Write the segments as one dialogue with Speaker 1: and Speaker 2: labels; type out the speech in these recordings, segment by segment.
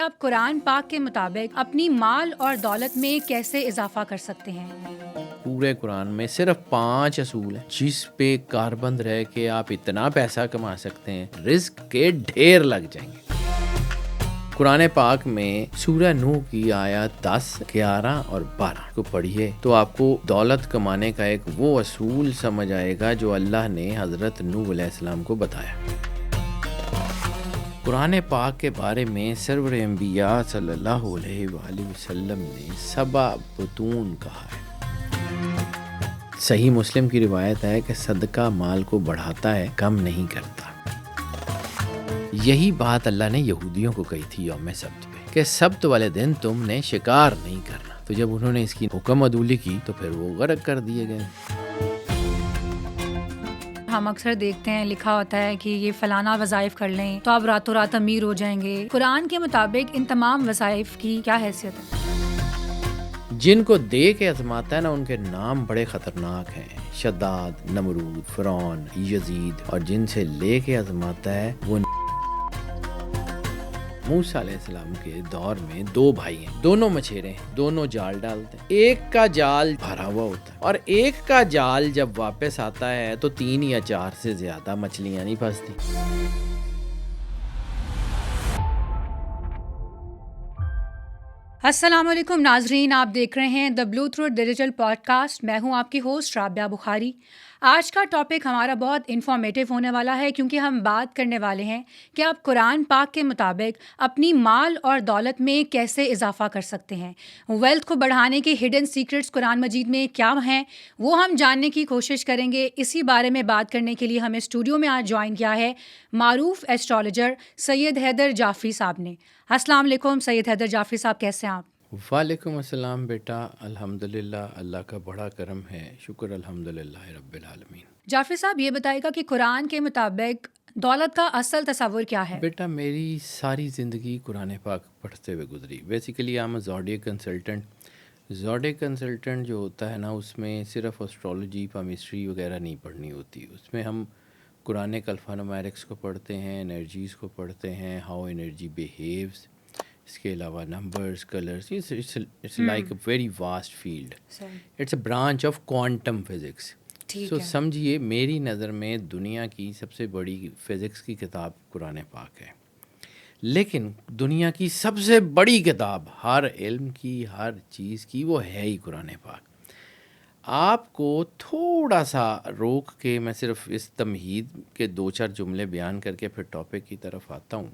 Speaker 1: آپ قرآن پاک کے مطابق اپنی مال اور دولت میں کیسے اضافہ کر سکتے ہیں؟
Speaker 2: پورے قرآن میں صرف 5 اصول ہیں جس پہ کاربند رہ کے آپ اتنا پیسہ کما سکتے ہیں، رزق کے ڈھیر لگ جائیں گے۔ قرآن پاک میں سورہ نوح کی آیات 10، 11 اور 12 کو پڑھیے تو آپ کو دولت کمانے کا ایک وہ اصول سمجھ آئے گا جو اللہ نے حضرت نوح علیہ السلام کو بتایا۔ قرآن پاک کے بارے میں سرور انبیاء صلی اللہ علیہ وآلہ وسلم نے 7 بطون کہا ہے۔ صحیح مسلم کی روایت ہے کہ صدقہ مال کو بڑھاتا ہے، کم نہیں کرتا۔ یہی بات اللہ نے یہودیوں کو کہی تھی یوم سبت پہ کہ سبت والے دن تم نے شکار نہیں کرنا، تو جب انہوں نے اس کی حکم عدولی کی تو پھر وہ غرق کر دیے گئے۔
Speaker 1: ہم اکثر دیکھتے ہیں لکھا ہوتا ہے کہ یہ فلانا وظائف کر لیں تو آپ راتوں رات امیر ہو جائیں گے۔ قرآن کے مطابق ان تمام وظائف کی کیا حیثیت ہے؟
Speaker 2: جن کو دے کے آزماتا ہے نا، ان کے نام بڑے خطرناک ہیں، شداد، نمرود، فرعون، یزید، اور جن سے لے کے آزماتا ہے وہ موسیٰ علیہ السلام کے دور میں 2 بھائی ہیں، دونوں مچھیرے ہیں، دونوں جال ڈالتے ہیں۔ ایک کا جال بھرا ہوا ہوتا ہے اور ایک کا جال جب واپس آتا ہے تو 3 یا 4 سے زیادہ مچھلیاں نہیں پھنستی۔
Speaker 1: السلام علیکم ناظرین، آپ دیکھ رہے ہیں دا بلو تھروٹ ڈیجیٹل پوڈ کاسٹ۔ میں ہوں آپ کی ہوسٹ رابعہ بخاری۔ آج کا ٹاپک ہمارا بہت انفارمیٹیو ہونے والا ہے کیونکہ ہم بات کرنے والے ہیں کہ آپ قرآن پاک کے مطابق اپنی مال اور دولت میں کیسے اضافہ کر سکتے ہیں۔ ویلتھ کو بڑھانے کے ہڈن سیکرٹس قرآن مجید میں کیا ہیں وہ ہم جاننے کی کوشش کریں گے۔ اسی بارے میں بات کرنے کے لیے ہمیں اسٹوڈیو میں آج جوائن کیا ہے معروف ایسٹرالوجر سید حیدر جعفری صاحب نے۔ السلام علیکم سید حیدر جعفری صاحب، کیسے ہیں آپ؟
Speaker 2: وعلیکم السلام بیٹا، الحمدللہ، اللہ کا بڑا کرم ہے، شکر الحمدللہ رب العالمین۔
Speaker 1: جعفری صاحب یہ بتائے گا کہ قرآن کے مطابق دولت کا اصل تصور کیا ہے؟
Speaker 2: بیٹا میری ساری زندگی قرآن پاک پڑھتے ہوئے گزری۔ Basically I am a zodiac consultant. Zodiac consultant جو ہوتا ہے نا، اس میں صرف اسٹرالوجی، پامسٹری وغیرہ نہیں پڑھنی ہوتی، اس میں ہم قرآن کے الفا نومیرکس کو پڑھتے ہیں، انرجیز کو پڑھتے ہیں، ہاؤ انرجی بیہیوز، اس کے علاوہ numbers, colours, it's like a very vast field, it's a branch of quantum physics. So سمجھیے میری نظر میں دنیا کی سب سے بڑی فزکس کی کتاب قرآن پاک ہے، لیکن دنیا کی سب سے بڑی کتاب ہر علم کی، ہر چیز کی، وہ ہے ہی قرآن پاک۔ آپ کو تھوڑا سا روک کے میں صرف اس تمہید کے 2-4 جملے بیان کر کے پھر ٹاپک کی طرف آتا ہوں۔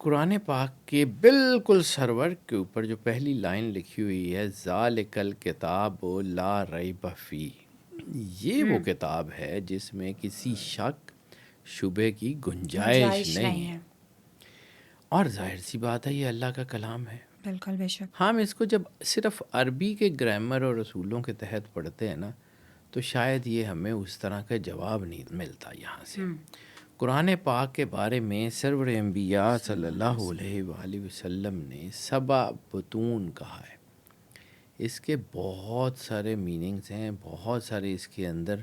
Speaker 2: قرآن پاک کے بالکل سرور کے اوپر جو پہلی لائن لکھی ہوئی ہے، ذالک الکتاب لا ریب فیہ، یہ وہ کتاب ہے جس میں کسی شک شبے کی گنجائش نہیں ہے۔ اور ظاہر سی بات ہے یہ اللہ کا کلام ہے،
Speaker 1: بالکل بے شک۔
Speaker 2: ہم اس کو جب صرف عربی کے گرامر اور اصولوں کے تحت پڑھتے ہیں نا تو شاید یہ ہمیں اس طرح کا جواب نہیں ملتا یہاں سے۔ قرآن پاک کے بارے میں سرور انبیاء صلی اللہ علیہ وآلہ وسلم نے 7 بطون کہا ہے۔ اس کے بہت سارے میننگز ہیں، بہت سارے اس کے اندر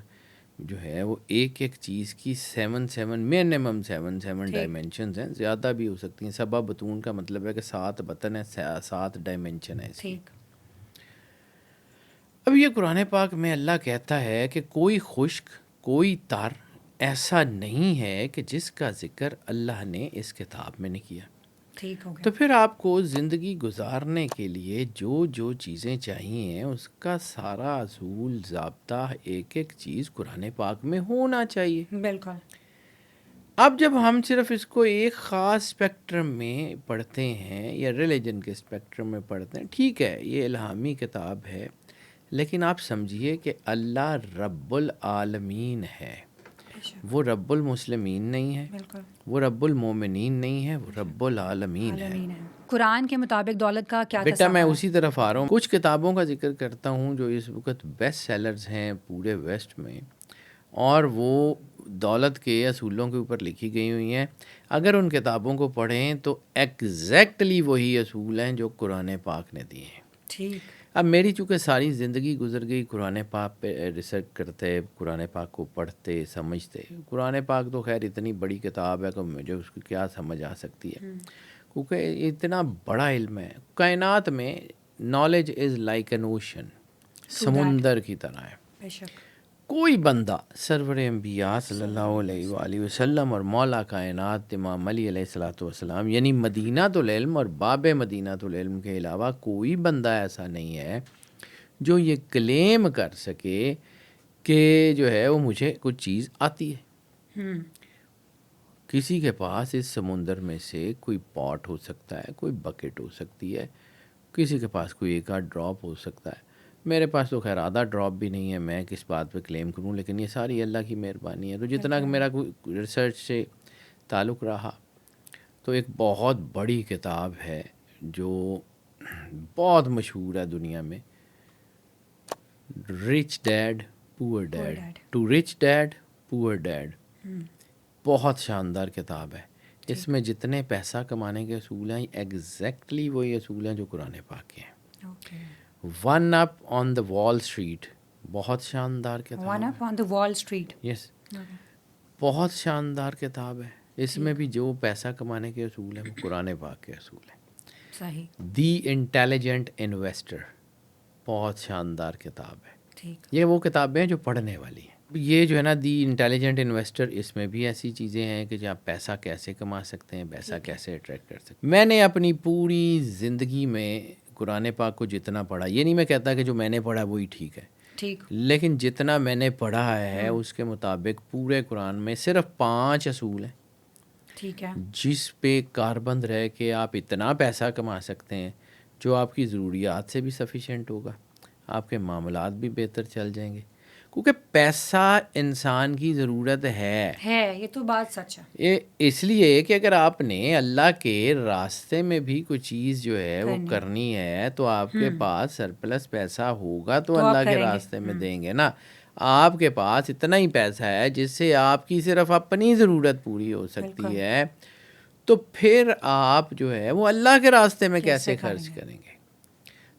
Speaker 2: جو ہے وہ ایک ایک چیز کی 7 منیمم 7 ڈائمینشنز ہیں، زیادہ بھی ہو سکتی ہیں۔ 7 بطون کا مطلب ہے کہ 7 بطن ہے، 7 ڈائمینشن ہے اس کی۔ اب یہ قرآن پاک میں اللہ کہتا ہے کہ کوئی خشک، کوئی تر ایسا نہیں ہے کہ جس کا ذکر اللہ نے اس کتاب میں نہیں کیا۔ تو پھر آپ کو زندگی گزارنے کے لیے جو جو چیزیں چاہیے اس کا سارا اصول، ضابطہ، ایک ایک چیز قرآن پاک میں ہونا چاہیے۔
Speaker 1: بالکل۔
Speaker 2: اب جب ہم صرف اس کو ایک خاص اسپیکٹرم میں پڑھتے ہیں یا ریلیجن کے اسپیکٹرم میں پڑھتے ہیں، ٹھیک ہے یہ الہامی کتاب ہے، لیکن آپ سمجھیے کہ اللہ رب العالمین ہے، وہ رب المسلمین نہیں ہے، وہ رب المومنین نہیں ہے، وہ رب العالمین ہے۔
Speaker 1: قرآن کے مطابق دولت کا کیا
Speaker 2: بیٹا میں اسی طرف آ رہا ہوں، کچھ کتابوں کا ذکر کرتا ہوں جو اس وقت بیسٹ سیلرز ہیں پورے ویسٹ میں، اور وہ دولت کے اصولوں کے اوپر لکھی گئی ہوئی ہیں۔ اگر ان کتابوں کو پڑھیں تو ایگزیکٹلی وہی اصول ہیں جو قرآن پاک نے دیے ہیں۔
Speaker 1: ٹھیک۔
Speaker 2: اب میری چونکہ ساری زندگی گزر گئی قرآن پاک پہ ریسرچ کرتے، قرآن پاک کو پڑھتے سمجھتے۔ قرآن پاک تو خیر اتنی بڑی کتاب ہے کہ مجھے اس کی کیا سمجھ آ سکتی ہے۔ کیونکہ اتنا بڑا علم ہے کائنات میں. Knowledge is like an ocean, سمندر کی طرح ہے.
Speaker 1: بے شک.
Speaker 2: کوئی بندہ سرور انبیاء صلی اللہ علیہ وآلہ وسلم اور مولا کائنات امام علی علیہ الصلوۃ والسلام یعنی مدینۃ العلم اور باب مدینۃ العلم کے علاوہ کوئی بندہ ایسا نہیں ہے جو یہ کلیم کر سکے کہ جو ہے وہ مجھے کچھ چیز آتی ہے. کسی کے پاس اس سمندر میں سے کوئی پاٹ ہو سکتا ہے، کوئی بکٹ ہو سکتی ہے، کسی کے پاس کوئی ایک آدھ ڈراپ ہو سکتا ہے. میرے پاس تو خیر آدھا ڈراپ بھی نہیں ہے، میں کس بات پہ کلیم کروں، لیکن یہ ساری اللہ کی مہربانی ہے. تو جتنا کہ میرا کوئی ریسرچ سے تعلق رہا تو ایک بہت بڑی کتاب ہے جو بہت مشہور ہے دنیا میں، رچ ڈیڈ پور ڈیڈ، ٹو رچ ڈیڈ پور ڈیڈ. بہت شاندار کتاب ہے. اس میں جتنے پیسہ کمانے کے اصول ہیں ایگزیکٹلی وہی اصول ہیں جو قرآن پاک کے ہیں. ون اپ آن دا وال اسٹریٹ، بہت شاندار کتاب.
Speaker 1: ون اپ آن دا وال اسٹریٹ.
Speaker 2: یس، بہت شاندار کتاب ہے. اس میں بھی جو پیسہ کمانے کے اصول ہیں وہ قرآن پاک کے اصول ہیں.
Speaker 1: صحیح.
Speaker 2: دی انٹیلیجنٹ انویسٹر، بہت شاندار کتاب ہے.
Speaker 1: ٹھیک.
Speaker 2: یہ وہ کتابیں ہیں جو پڑھنے والی ہیں. یہ جو ہے نا دی انٹیلیجنٹ انویسٹر، اس میں بھی ایسی چیزیں ہیں کہ آپ پیسہ کیسے کما سکتے ہیں، پیسہ کیسے اٹریکٹ کر سکتے ہیں. میں نے اپنی پوری زندگی میں قرآن پاک کو جتنا پڑھا، یہ نہیں میں کہتا کہ جو میں نے پڑھا وہی ٹھیک ہے،
Speaker 1: ٹھیک،
Speaker 2: لیکن جتنا میں نے پڑھا ہے اس کے مطابق پورے قرآن میں صرف 5 اصول ہیں.
Speaker 1: ٹھیک ہے.
Speaker 2: جس پہ کاربند رہ کے آپ اتنا پیسہ کما سکتے ہیں جو آپ کی ضروریات سے بھی سفیشینٹ ہوگا، آپ کے معاملات بھی بہتر چل جائیں گے. کیونکہ پیسہ انسان کی ضرورت ہے.
Speaker 1: یہ تو بات سچ ہے.
Speaker 2: یہ اس لیے کہ اگر آپ نے اللہ کے راستے میں بھی کوئی چیز جو ہے وہ کرنی ہے تو آپ کے پاس سرپلس پیسہ ہوگا تو اللہ کے راستے میں دیں گے نا. آپ کے پاس اتنا ہی پیسہ ہے جس سے آپ کی صرف اپنی ضرورت پوری ہو سکتی ہے، تو پھر آپ جو ہے وہ اللہ کے راستے میں کیسے خرچ کریں گے؟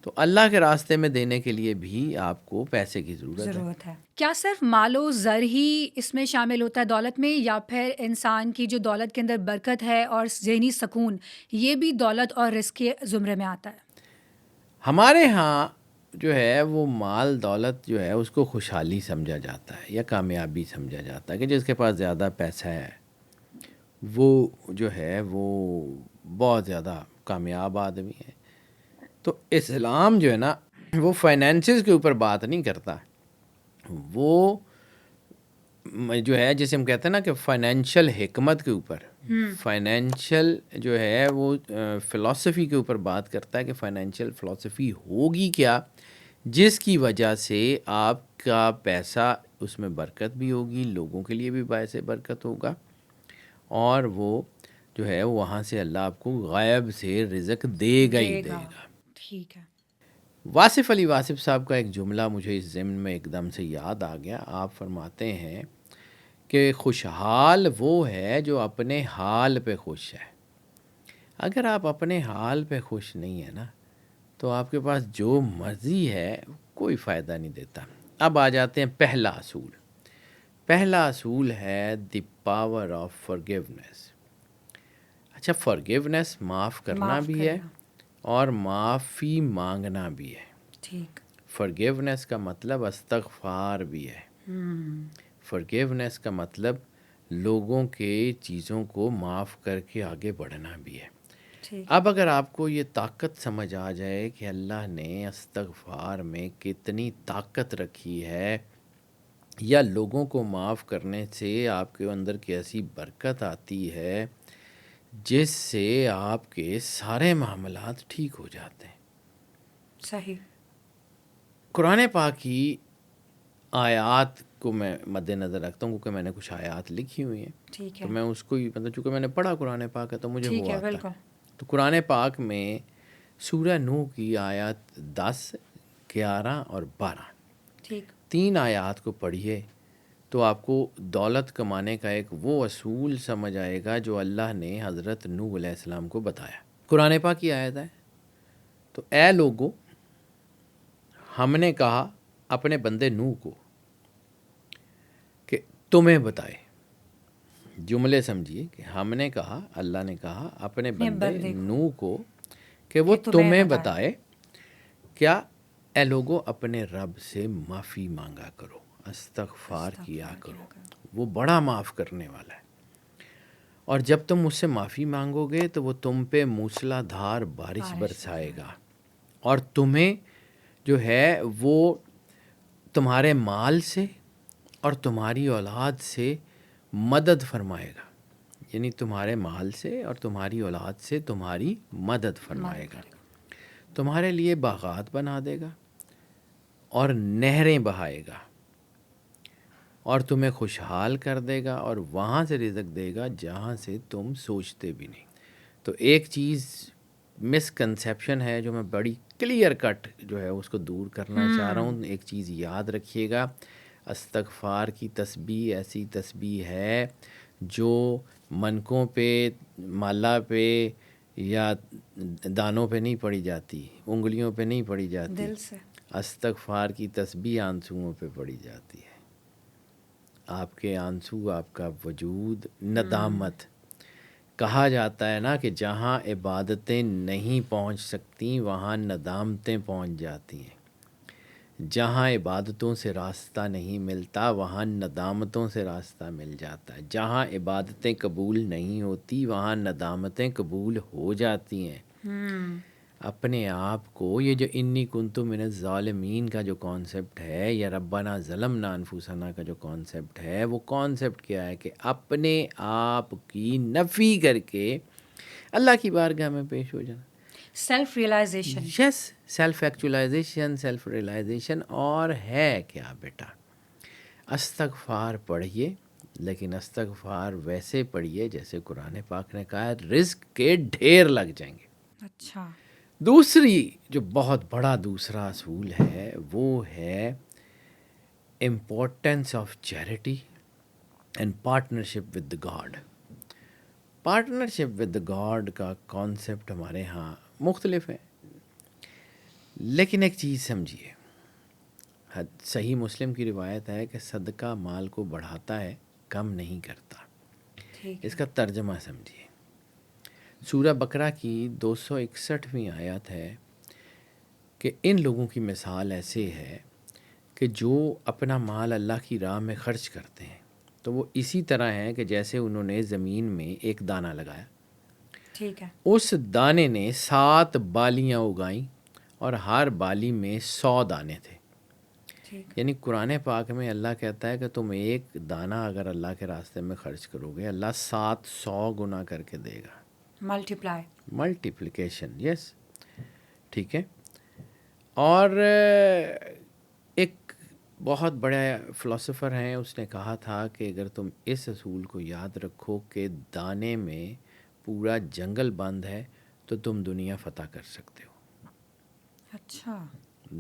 Speaker 2: تو اللہ کے راستے میں دینے کے لیے بھی آپ کو پیسے کی ضرورت ہے.
Speaker 1: کیا صرف مال و زر ہی اس میں شامل ہوتا ہے دولت میں، یا پھر انسان کی جو دولت کے اندر برکت ہے اور ذہنی سکون، یہ بھی دولت اور رزق کے زمرے میں آتا ہے؟
Speaker 2: ہمارے ہاں جو ہے وہ مال دولت جو ہے اس کو خوشحالی سمجھا جاتا ہے یا کامیابی سمجھا جاتا ہے، کہ جس کے پاس زیادہ پیسہ ہے وہ جو ہے وہ بہت زیادہ کامیاب آدمی ہے. تو اسلام جو ہے نا وہ فائنینسز کے اوپر بات نہیں کرتا، وہ جو ہے جسے ہم کہتے ہیں نا کہ فائنینشیل حکمت کے اوپر، فائنینشیل جو ہے وہ فلسفی کے اوپر بات کرتا ہے کہ فائنینشیل فلسفی ہوگی کیا جس کی وجہ سے آپ کا پیسہ اس میں برکت بھی ہوگی، لوگوں کے لیے بھی باعث برکت ہوگا، اور وہ جو ہے وہاں سے اللہ آپ کو غائب سے رزق دے گا ہی دے گا.
Speaker 1: ٹھیک ہے.
Speaker 2: واصف علی واصف صاحب کا ایک جملہ مجھے اس ضمن میں ایک دم سے یاد آ گیا. آپ فرماتے ہیں کہ خوشحال وہ ہے جو اپنے حال پہ خوش ہے. اگر آپ اپنے حال پہ خوش نہیں ہیں نا تو آپ کے پاس جو مرضی ہے کوئی فائدہ نہیں دیتا. اب آ جاتے ہیں پہلا اصول. پہلا اصول ہے دی پاور آف فارگیونیس. اچھا، فارگیونیس معاف کرنا بھی ہے اور معافی مانگنا بھی ہے.
Speaker 1: ٹھیک.
Speaker 2: فارگیونیس کا مطلب استغفار بھی ہے. فارگیونیس کا مطلب لوگوں کے چیزوں کو معاف کر کے آگے بڑھنا بھی ہے. اب اگر آپ کو یہ طاقت سمجھ آ جائے کہ اللہ نے استغفار میں کتنی طاقت رکھی ہے، یا لوگوں کو معاف کرنے سے آپ کے اندر کیسی برکت آتی ہے جس سے آپ کے سارے معاملات ٹھیک ہو جاتے ہیں.
Speaker 1: صحیح.
Speaker 2: قرآن پاک کی آیات کو میں مد نظر رکھتا ہوں کیونکہ میں نے کچھ آیات لکھی ہوئی ہیں.
Speaker 1: ٹھیک ہے.
Speaker 2: تو میں اس کو ہی مطلب چونکہ میں نے پڑھا قرآن پاک ہے تو مجھے وہ آتا
Speaker 1: بالکل.
Speaker 2: تو قرآن پاک میں سورہ نوح کی آیات 10، 11 اور 12،
Speaker 1: ٹھیک،
Speaker 2: 3 آیات کو پڑھیے تو آپ کو دولت کمانے کا ایک وہ اصول سمجھ آئے گا جو اللہ نے حضرت نوح علیہ السلام کو بتایا. قرآن پاک کی آیت ہے، تو اے لوگو ہم نے کہا اپنے بندے نوح کو کہ تمہیں بتائے جملے سمجھیے کہ ہم نے کہا، اللہ نے کہا اپنے بندے
Speaker 1: بندے کو
Speaker 2: نوح کو کہ وہ
Speaker 1: کہ تمہیں
Speaker 2: تمہیں
Speaker 1: بتائے۔
Speaker 2: بتائے کیا اے لوگو اپنے رب سے معافی مانگا کرو، استغفار کیا کرو، وہ بڑا معاف کرنے والا ہے، اور جب تم اس سے معافی مانگو گے تو وہ تم پہ موسلا دھار بارش برسائے گا، اور تمہیں جو ہے وہ تمہارے مال سے اور تمہاری اولاد سے مدد فرمائے گا، یعنی تمہارے مال سے اور تمہاری اولاد سے تمہاری مدد فرمائے گا، تمہارے لیے باغات بنا دے گا اور نہریں بہائے گا، اور تمہیں خوشحال کر دے گا اور وہاں سے رزق دے گا جہاں سے تم سوچتے بھی نہیں۔ تو ایک چیز مسکنسیپشن ہے جو میں بڑی کلیئر کٹ جو ہے اس کو دور کرنا چاہ رہا ہوں۔ ایک چیز یاد رکھیے گا، استغفار کی تسبیح ایسی تسبیح ہے جو منکوں پہ، مالا پہ یا دانوں پہ نہیں پڑھی جاتی، انگلیوں پہ نہیں پڑھی جاتی،
Speaker 1: دل سے۔
Speaker 2: استغفار کی تسبیح آنسوؤں پہ پڑھی جاتی ہے۔ آپ کے آنسو، آپ کا وجود، ندامت، کہا جاتا ہے نا کہ جہاں عبادتیں نہیں پہنچ سکتی وہاں ندامتیں پہنچ جاتی ہیں، جہاں عبادتوں سے راستہ نہیں ملتا وہاں ندامتوں سے راستہ مل جاتا ہے، جہاں عبادتیں قبول نہیں ہوتی وہاں ندامتیں قبول ہو جاتی ہیں۔ اپنے آپ کو یہ جو انی کنت من الظالمین کا جو کانسیپٹ ہے یا ربنا ظلمنا انفسنا کا جو کانسیپٹ ہے، وہ کانسیپٹ کیا ہے کہ اپنے آپ کی نفی کر کے اللہ کی بارگاہ میں پیش ہو جانا،
Speaker 1: سیلف ریئلائزیشن۔
Speaker 2: یس، سیلف ایکچولائزیشن، سیلف ریئلائزیشن۔ اور ہے کیا بیٹا، استغفار پڑھیے، لیکن استغفار ویسے پڑھیے جیسے قرآن پاک نے کہا ہے، رزق کے ڈھیر لگ جائیں گے۔
Speaker 1: اچھا،
Speaker 2: دوسری جو بہت بڑا دوسرا اصول ہے وہ ہے importance of charity and partnership with God. Partnership with God کا کانسیپٹ ہمارے ہاں مختلف ہے، لیکن ایک چیز سمجھیے، صحیح مسلم کی روایت ہے کہ صدقہ مال کو بڑھاتا ہے، کم نہیں کرتا۔ اس کا ترجمہ سمجھیے، سورہ بقرہ کی 261ویں آیت ہے کہ ان لوگوں کی مثال ایسے ہے کہ جو اپنا مال اللہ کی راہ میں خرچ کرتے ہیں تو وہ اسی طرح ہیں کہ جیسے انہوں نے زمین میں ایک دانہ لگایا،
Speaker 1: ٹھیک ہے،
Speaker 2: اس دانے نے 7 بالیاں اگائیں اور ہر بالی میں 100 دانے تھے۔ یعنی قرآن پاک میں اللہ کہتا ہے کہ تم ایک دانہ اگر اللہ کے راستے میں خرچ کرو گے اللہ 700 گنا کر کے دے گا، ملٹیپلیکیشن، یس، ٹھیک ہے۔ اور ایک بہت بڑا فلاسفر ہیں، اس نے کہا تھا کہ اگر تم اس اصول کو یاد رکھو کہ دانے میں پورا جنگل بند ہے تو تم دنیا فتح کر سکتے ہو۔
Speaker 1: اچھا،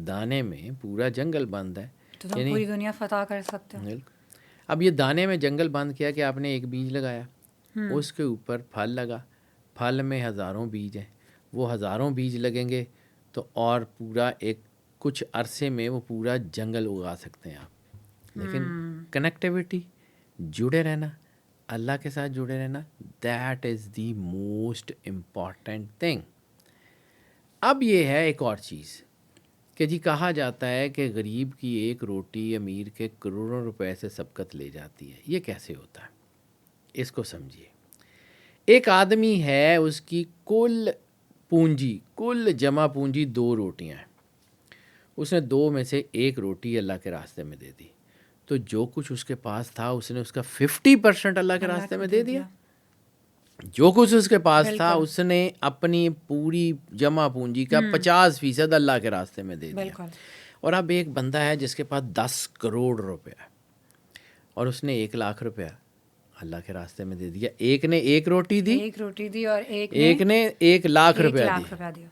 Speaker 2: دانے میں پورا جنگل بند ہے
Speaker 1: تو تم پوری دنیا فتح کر سکتے ہو۔
Speaker 2: اب یہ دانے میں جنگل بند کیا کہ آپ نے ایک بیج لگایا، اس کے اوپر پھل لگا، پھل میں ہزاروں بیج ہیں، وہ ہزاروں بیج لگیں گے تو اور پورا ایک کچھ عرصے میں وہ پورا جنگل اگا سکتے ہیں آپ۔ لیکن کنیکٹیوٹی، جڑے رہنا، اللہ کے ساتھ جڑے رہنا، that is the most important thing. اب یہ ہے ایک اور چیز کہ جی کہا جاتا ہے کہ غریب کی ایک روٹی امیر کے کروڑوں روپے سے سبقت لے جاتی ہے، یہ کیسے ہوتا ہے؟ اس کو سمجھیے، ایک آدمی ہے، اس کی کل پونجی، کل جمع پونجی 2 روٹیاں ہیں، اس نے 2 میں سے ایک روٹی اللہ کے راستے میں دے دی، تو جو کچھ اس کے پاس تھا اس نے اس کا 50% اللہ کے راستے میں دے دیا۔ جو کچھ اس کے پاس تھا اس نے اپنی پوری جمع پونجی کا 50% اللہ کے راستے میں دے دیا۔ اور اب ایک بندہ ہے جس کے پاس 10 کروڑ روپے اور اس نے 1 لاکھ روپیہ اللہ کے راستے میں دے دیا۔ ایک نے 1 روٹی دی اور ایک نے 1 لاکھ روپیہ دیا۔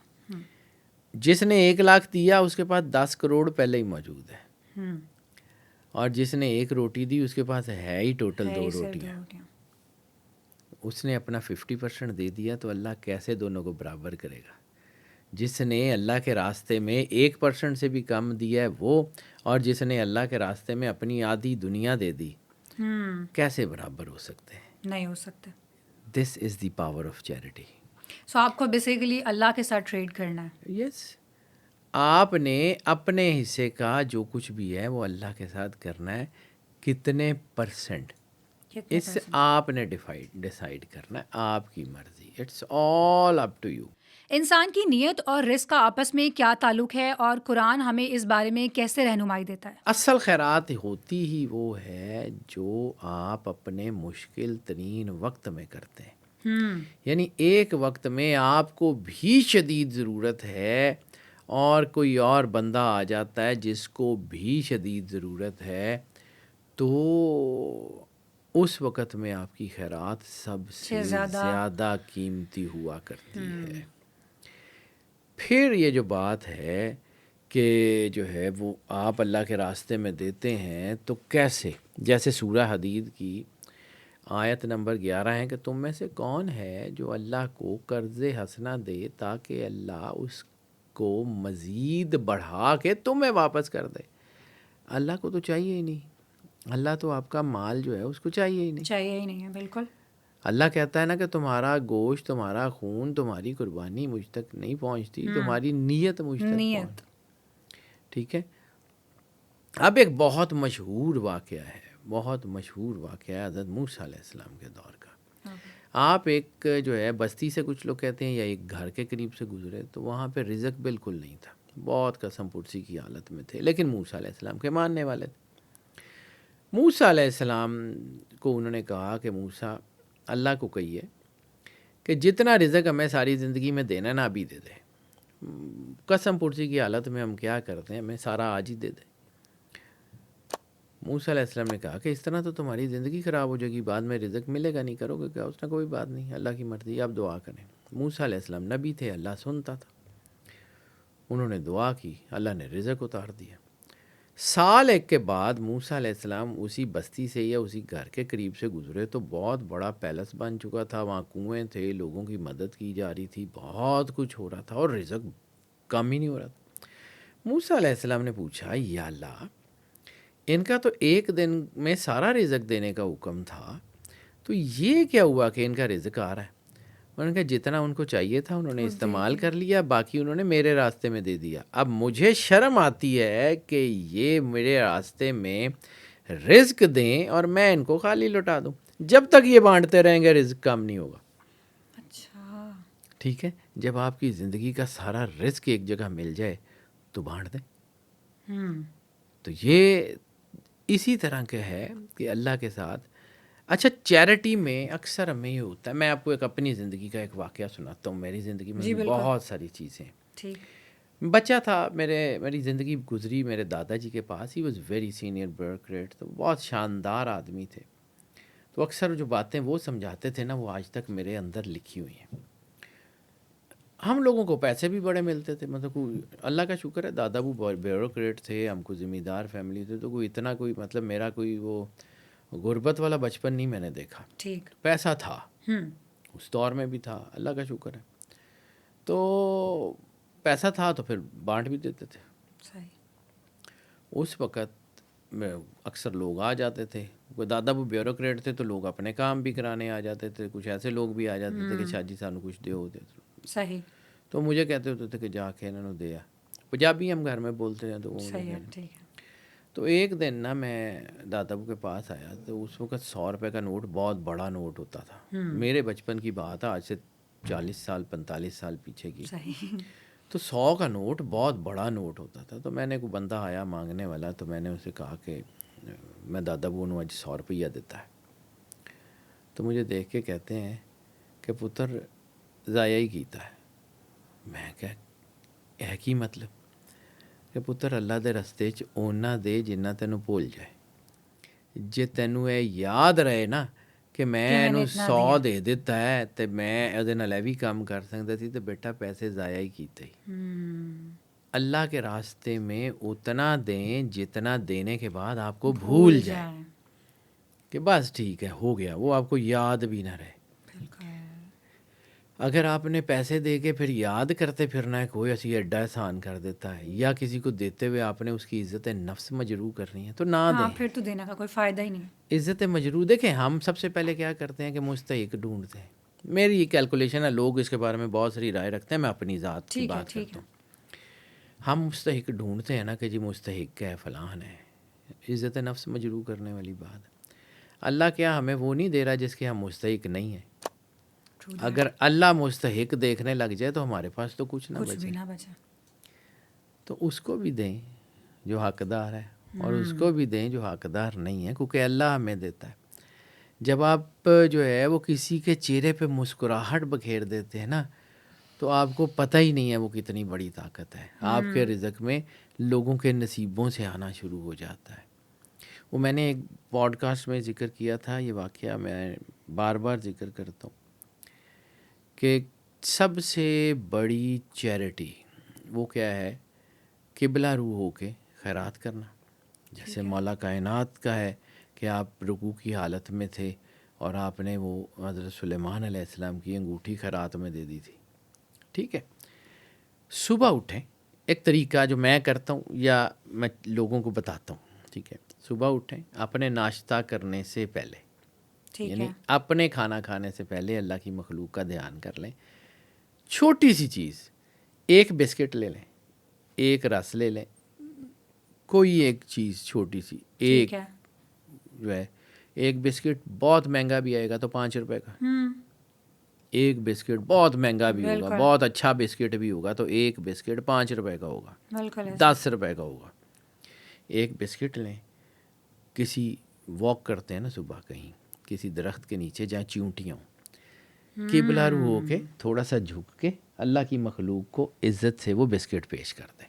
Speaker 2: جس نے 1 لاکھ دیا اس کے پاس 10 کروڑ پہلے ہی موجود ہے، اور جس نے 1 روٹی دی اس کے پاس ہے ہی ٹوٹل 2 روٹیاں۔ اس نے اپنا 50% دے دیا تو اللہ کیسے دونوں کو برابر کرے گا؟ جس نے اللہ کے راستے میں 1% سے بھی کم دیا ہے وہ، اور جس نے اللہ کے راستے میں اپنی آدھی دنیا دے دی، کیسے برابر ہو سکتے ہیں؟
Speaker 1: نہیں ہو سکتے.
Speaker 2: دس از دی پاور آف چیریٹی.
Speaker 1: سو آپ کو بیسیکلی اللہ کے ساتھ ٹریڈ کرنا ہے.
Speaker 2: یس، آپ نے اپنے حصے کا جو کچھ بھی ہے وہ اللہ کے ساتھ کرنا ہے. کتنے پرسنٹ
Speaker 1: کتنے
Speaker 2: اس سے آپ نے ڈیسائیڈ کرنا ہے، آپ کی مرضی. It's all up to you.
Speaker 1: انسان کی نیت اور رزق کا آپس میں کیا تعلق ہے اور قرآن ہمیں اس بارے میں کیسے رہنمائی دیتا ہے؟
Speaker 2: اصل خیرات ہوتی ہی وہ ہے جو آپ اپنے مشکل ترین وقت میں کرتے ہیں. یعنی ایک وقت میں آپ کو بھی شدید ضرورت ہے اور کوئی اور بندہ آ جاتا ہے جس کو بھی شدید ضرورت ہے، تو اس وقت میں آپ کی خیرات سب سے زیادہ قیمتی ہوا کرتی ہے. پھر یہ جو بات ہے کہ جو ہے وہ آپ اللہ کے راستے میں دیتے ہیں تو کیسے، جیسے سورہ حدید کی آیت نمبر 11 ہے کہ تم میں سے کون ہے جو اللہ کو قرض حسنہ دے تاکہ اللہ اس کو مزید بڑھا کے تمہیں واپس کر دے. اللہ کو تو چاہیے ہی نہیں. اللہ تو آپ کا مال جو ہے اس کو چاہیے ہی نہیں.
Speaker 1: ہے. بالکل.
Speaker 2: اللہ کہتا ہے نا کہ تمہارا گوشت، تمہارا خون، تمہاری قربانی مجھ تک نہیں پہنچتی، تمہاری نیت مجھ تک پہنچتی. ٹھیک ہے. اب ایک بہت مشہور واقعہ ہے حضرت موسیٰ علیہ السلام کے دور کا. آپ ایک جو ہے بستی سے، کچھ لوگ کہتے ہیں، یا ایک گھر کے قریب سے گزرے تو وہاں پہ رزق بالکل نہیں تھا، بہت قسم پرسی کی حالت میں تھے، لیکن موسیٰ علیہ السلام کے ماننے والے تھے. موسیٰ علیہ السلام کو انہوں نے کہا کہ موسیٰ، اللہ کو کہیے کہ جتنا رزق ہمیں ساری زندگی میں دینا نا ابھی دے دے. قسم پرسی کی حالت میں ہم کیا کرتے ہیں، ہمیں سارا آج ہی دے دے. موسیٰ علیہ السلام نے کہا کہ اس طرح تو تمہاری زندگی خراب ہو جائے گی، بعد میں رزق ملے گا نہیں. کرو گے کیا؟ اس نے کوئی بات نہیں، اللہ کی مرضی، آپ دعا کریں. موسیٰ علیہ السلام نبی تھے، اللہ سنتا تھا. انہوں نے دعا کی، اللہ نے رزق اتار دیا. سال ایک کے بعد موسیٰ علیہ السلام اسی بستی سے یا اسی گھر کے قریب سے گزرے تو بہت بڑا پیلس بن چکا تھا، وہاں کنویں تھے، لوگوں کی مدد کی جا رہی تھی، بہت کچھ ہو رہا تھا اور رزق کم ہی نہیں ہو رہا تھا. موسیٰ علیہ السلام نے پوچھا، یا اللہ، ان کا تو ایک دن میں سارا رزق دینے کا حکم تھا، تو یہ کیا ہوا کہ ان کا رزق آ رہا ہے؟ انہوں نے کہا جتنا ان کو چاہیے تھا انہوں نے استعمال کر لیا، باقی انہوں نے میرے راستے میں دے دیا. اب مجھے شرم آتی ہے کہ یہ میرے راستے میں رزق دیں اور میں ان کو خالی لوٹا دوں. جب تک یہ بانٹتے رہیں گے رزق کم نہیں ہوگا.
Speaker 1: اچھا.
Speaker 2: ٹھیک ہے، جب آپ کی زندگی کا سارا رزق ایک جگہ مل جائے تو بانٹ دیں. تو یہ اسی طرح کے ہے کہ اللہ کے ساتھ. اچھا، چیریٹی میں اکثر ہمیں یہ ہوتا ہے، میں آپ کو ایک اپنی زندگی کا ایک واقعہ سناتا ہوں. میری زندگی میں بہت ساری چیزیں. بچہ تھا، میری زندگی گزری میرے دادا جی کے پاس. He was very senior bureaucrat, تو بہت شاندار آدمی تھے. تو اکثر جو باتیں وہ سمجھاتے تھے نا، وہ آج تک میرے اندر لکھی ہوئی ہیں. ہم لوگوں کو پیسے بھی بڑے ملتے تھے، مطلب اللہ کا شکر ہے، دادا وہ بیوروکریٹ تھے، ہم کو ذمہ دار فیملی تھے، تو کوئی اتنا کوئی مطلب میرا کوئی وہ غربت والا بچپن نہیں میں نے دیکھا. ٹھیک، پیسہ تھا، اس دور میں بھی تھا، اللہ کا شکر ہے. تو پیسہ تھا تو پھر بانٹ بھی دیتے تھے. اس وقت میں اکثر لوگ آ جاتے تھے، دادا وہ بیوروکریٹ تھے تو لوگ اپنے کام بھی کرانے آ جاتے تھے. کچھ ایسے لوگ بھی آ جاتے تھے کہ شاہ جی سانو کچھ دیو دے. صحیح. تو مجھے کہتے ہوتے تھے کہ جا کے انہوں نے دیا. پنجابی ہم گھر میں بولتے ہیں تو وہ. تو ایک دن نا میں دادا کے پاس آیا تو اس وقت 100 روپے کا نوٹ بہت بڑا نوٹ ہوتا تھا. میرے بچپن کی بات ہے، آج سے 40 سال 45 سال پیچھے کی. تو 100 کا نوٹ بہت بڑا نوٹ ہوتا تھا. تو میں نے کوئی بندہ آیا مانگنے والا، تو میں نے اسے کہا کہ میں دادا بونوں آج 100 روپیہ دیتا ہے. تو مجھے دیکھ کے کہتے ہیں کہ پتر ضائع ہی کیتا ہے. میں کہ ہے کی مطلب؟ کہ پتر اللہ دے رستے چ اونا دے جنہ تینوں بھول جائے. جے تینوں اے یاد رہے نا کہ میں اینوں 100 دے دیتا ہے تے میں اودے نال اے وی کام کر سکدا سی، تے بیٹا پیسے ضائع ہی کیتے ہی. اللہ کے راستے میں اتنا دیں جتنا دینے کے بعد آپ کو بھول جائے کہ بس ٹھیک ہے ہو گیا، وہ آپ کو یاد بھی نہ رہے. اگر آپ نے پیسے دے کے پھر یاد کرتے پھرنا ہے کوئی ایسی اڈا احسان کر دیتا ہے یا کسی کو دیتے ہوئے آپ نے اس کی عزت نفس مجروح کرنی ہے تو نہ
Speaker 1: ہاں
Speaker 2: دیں.
Speaker 1: پھر تو دینے کا کوئی فائدہ ہی نہیں.
Speaker 2: عزت مجروح دیکھیں ہم سب سے پہلے کیا کرتے ہیں کہ مستحق ڈھونڈتے ہیں. میری یہ کیلکولیشن ہے, لوگ اس کے بارے میں بہت ساری رائے رکھتے ہیں, میں اپنی ذات کی
Speaker 1: ٹھیک ہے
Speaker 2: بات
Speaker 1: ٹھیک
Speaker 2: کرتا
Speaker 1: ہے.
Speaker 2: ہوں. ہم مستحق ڈھونڈتے ہیں نا کہ جی مستحق ہے فلان ہے, عزت نفس مجروح کرنے والی بات ہے. اللہ کیا ہمیں وہ نہیں دے رہا جس کے ہم مستحق نہیں ہیں.
Speaker 1: True that.
Speaker 2: اگر اللہ مستحق دیکھنے لگ جائے تو ہمارے پاس تو کچھ نہ
Speaker 1: کچھ
Speaker 2: بچے.
Speaker 1: بھی نہ بچے.
Speaker 2: تو اس کو بھی دیں جو حقدار ہے اور اس کو بھی دیں جو حقدار نہیں ہے, کیونکہ اللہ ہمیں دیتا ہے. جب آپ جو ہے وہ کسی کے چہرے پہ مسکراہٹ بکھیر دیتے ہیں نا تو آپ کو پتہ ہی نہیں ہے وہ کتنی بڑی طاقت ہے. آپ کے رزق میں لوگوں کے نصیبوں سے آنا شروع ہو جاتا ہے. وہ میں نے ایک پوڈ کاسٹ میں ذکر کیا تھا, یہ واقعہ میں بار بار ذکر کرتا ہوں کہ سب سے بڑی چیریٹی وہ کیا ہے, قبلہ رو ہو کے خیرات کرنا. جیسے مولا کائنات کا ہے کہ آپ رکوع کی حالت میں تھے اور آپ نے وہ حضرت سلیمان علیہ السلام کی انگوٹھی خیرات میں دے دی تھی. ٹھیک ہے, صبح اٹھیں, ایک طریقہ جو میں کرتا ہوں یا میں لوگوں کو بتاتا ہوں. ٹھیک ہے, صبح اٹھیں, اپنے ناشتہ کرنے سے پہلے یعنی اپنے کھانا کھانے سے پہلے اللہ کی مخلوق کا دھیان کر لیں. چھوٹی سی چیز, ایک بسکٹ لے لیں, ایک رس لے لیں, کوئی ایک چیز چھوٹی سی, ایک جو ہے ایک بسکٹ بہت مہنگا بھی آئے گا تو 5 روپے کا, ایک بسکٹ بہت مہنگا بھی ہوگا, بہت اچھا بسکٹ بھی ہوگا تو ایک بسکٹ 5 روپے کا ہوگا, 10 روپے کا ہوگا. ایک بسکٹ لیں, کسی واک کرتے ہیں نا صبح کہیں کسی درخت کے نیچے جہاں چیونٹیاں ہوں, قبلہ رو ہو کے تھوڑا سا جھک کے اللہ کی مخلوق کو عزت سے وہ بسکٹ پیش کر دیں.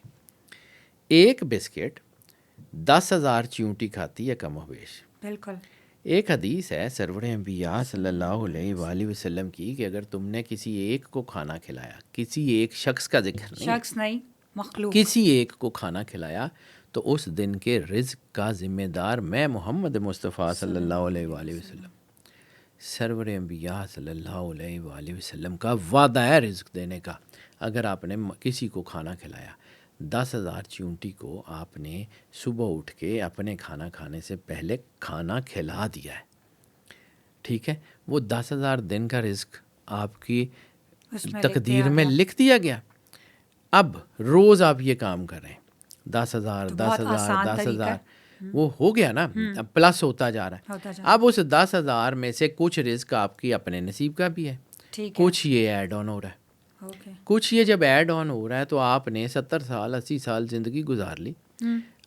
Speaker 2: ایک بسکٹ 10,000 چیونٹی کھاتی ہے کم و بیش.
Speaker 1: بالکل.
Speaker 2: ایک حدیث ہے سرور انبیاء صلی اللہ علیہ وآلہ وسلم کی کہ اگر تم نے کسی ایک کو کھانا کھلایا, کسی ایک شخص کا ذکر نہیں,
Speaker 1: شخص نہیں, مخلوق,
Speaker 2: کسی ایک کو کھانا کھلایا تو اس دن کے رزق کا ذمہ دار میں محمد مصطفیٰ صلی اللہ علیہ وآلہ وسلم, سرور انبیاء صلی اللہ علیہ وآلہ وسلم کا وعدہ ہے رزق دینے کا. اگر آپ نے کسی کو کھانا کھلایا, 10,000 چیونٹی کو آپ نے صبح اٹھ کے اپنے کھانا کھانے سے پہلے کھانا کھلا دیا ہے. ٹھیک ہے, وہ 10,000 دن کا رزق آپ کی تقدیر میں لکھ دیا گیا. اب روز آپ یہ کام کریں, 10,000 10,000 10,000 وہ ہو گیا نا, اب پلس ہوتا جا رہا ہے. اب اس 10,000 میں سے کچھ رزق آپ کی اپنے نصیب کا بھی ہے, کچھ یہ ایڈ آن ہو رہا ہے. کچھ یہ جب ایڈ آن ہو رہا ہے تو آپ نے 70 سال 80 سال زندگی گزار لی,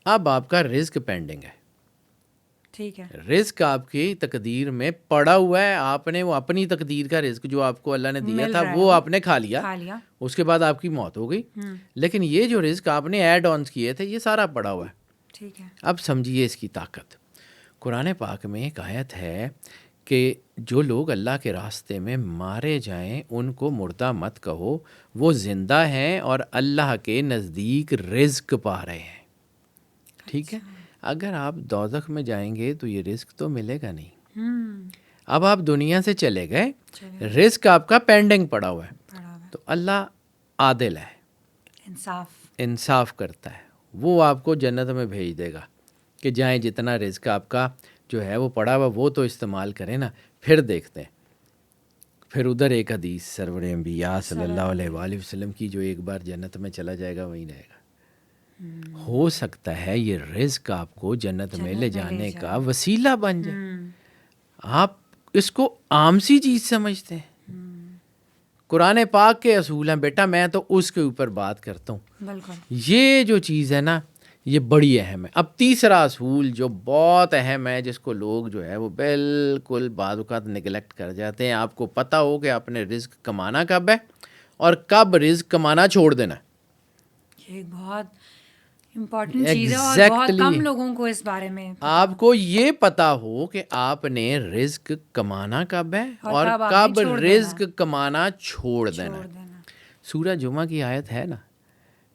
Speaker 2: اب آپ کا رزق پینڈنگ ہے.
Speaker 1: ٹھیک ہے,
Speaker 2: رزق آپ کی تقدیر میں پڑا ہوا ہے, آپ نے وہ اپنی تقدیر کا رزق جو آپ کو اللہ نے دیا تھا وہ آپ نے کھا لیا, اس کے بعد آپ کی موت ہو گئی. لیکن یہ جو رزق آپ نے ایڈ آنس کیے تھے یہ سارا پڑا ہوا ہے.
Speaker 1: ٹھیک ہے,
Speaker 2: اب سمجھیے اس کی طاقت. قرآن پاک میں ایک آیت ہے کہ جو لوگ اللہ کے راستے میں مارے جائیں ان کو مردہ مت کہو, وہ زندہ ہیں اور اللہ کے نزدیک رزق پا رہے ہیں. ٹھیک ہے, اگر آپ دوزخ میں جائیں گے تو یہ رزق تو ملے گا نہیں. اب آپ دنیا سے چلے گئے, رزق آپ کا پینڈنگ پڑا ہوا ہے. تو اللہ عادل ہے, انصاف کرتا ہے, وہ آپ کو جنت میں بھیج دے گا کہ جائیں جتنا رزق آپ کا جو ہے وہ پڑا ہوا وہ تو استعمال کریں نا, پھر دیکھتے ہیں. پھر ادھر ایک حدیث سرور انبیاء صلی اللہ علیہ وآلہ وسلم کی, جو ایک بار جنت میں چلا جائے گا وہیں رہے گا. ہو سکتا ہے یہ رزق آپ کو جنت میں لے جانے کا وسیلہ بن جائے. آپ اس کو عام سی چیز سمجھتے ہیں. قرآن پاک کے اصول ہیں بیٹا, میں تو اس کے اوپر بات کرتا ہوں. یہ جو چیز ہے نا یہ بڑی اہم ہے. اب تیسرا اصول جو بہت اہم ہے جس کو لوگ جو ہے وہ بالکل بعض اوقات نگلیکٹ کر جاتے ہیں, آپ کو پتہ ہو کہ آپ نے رزق کمانا کب ہے اور کب رزق کمانا چھوڑ دینا. یہ
Speaker 1: بہت امپورٹنٹ چیز ہے اور بہت کم لوگوں کو اس بارے میں
Speaker 2: آپ کو یہ پتا ہو کہ آپ نے رزق کمانا کب ہے اور کب رزق کمانا چھوڑ دینا. سورہ جمعہ کی آیت ہے نا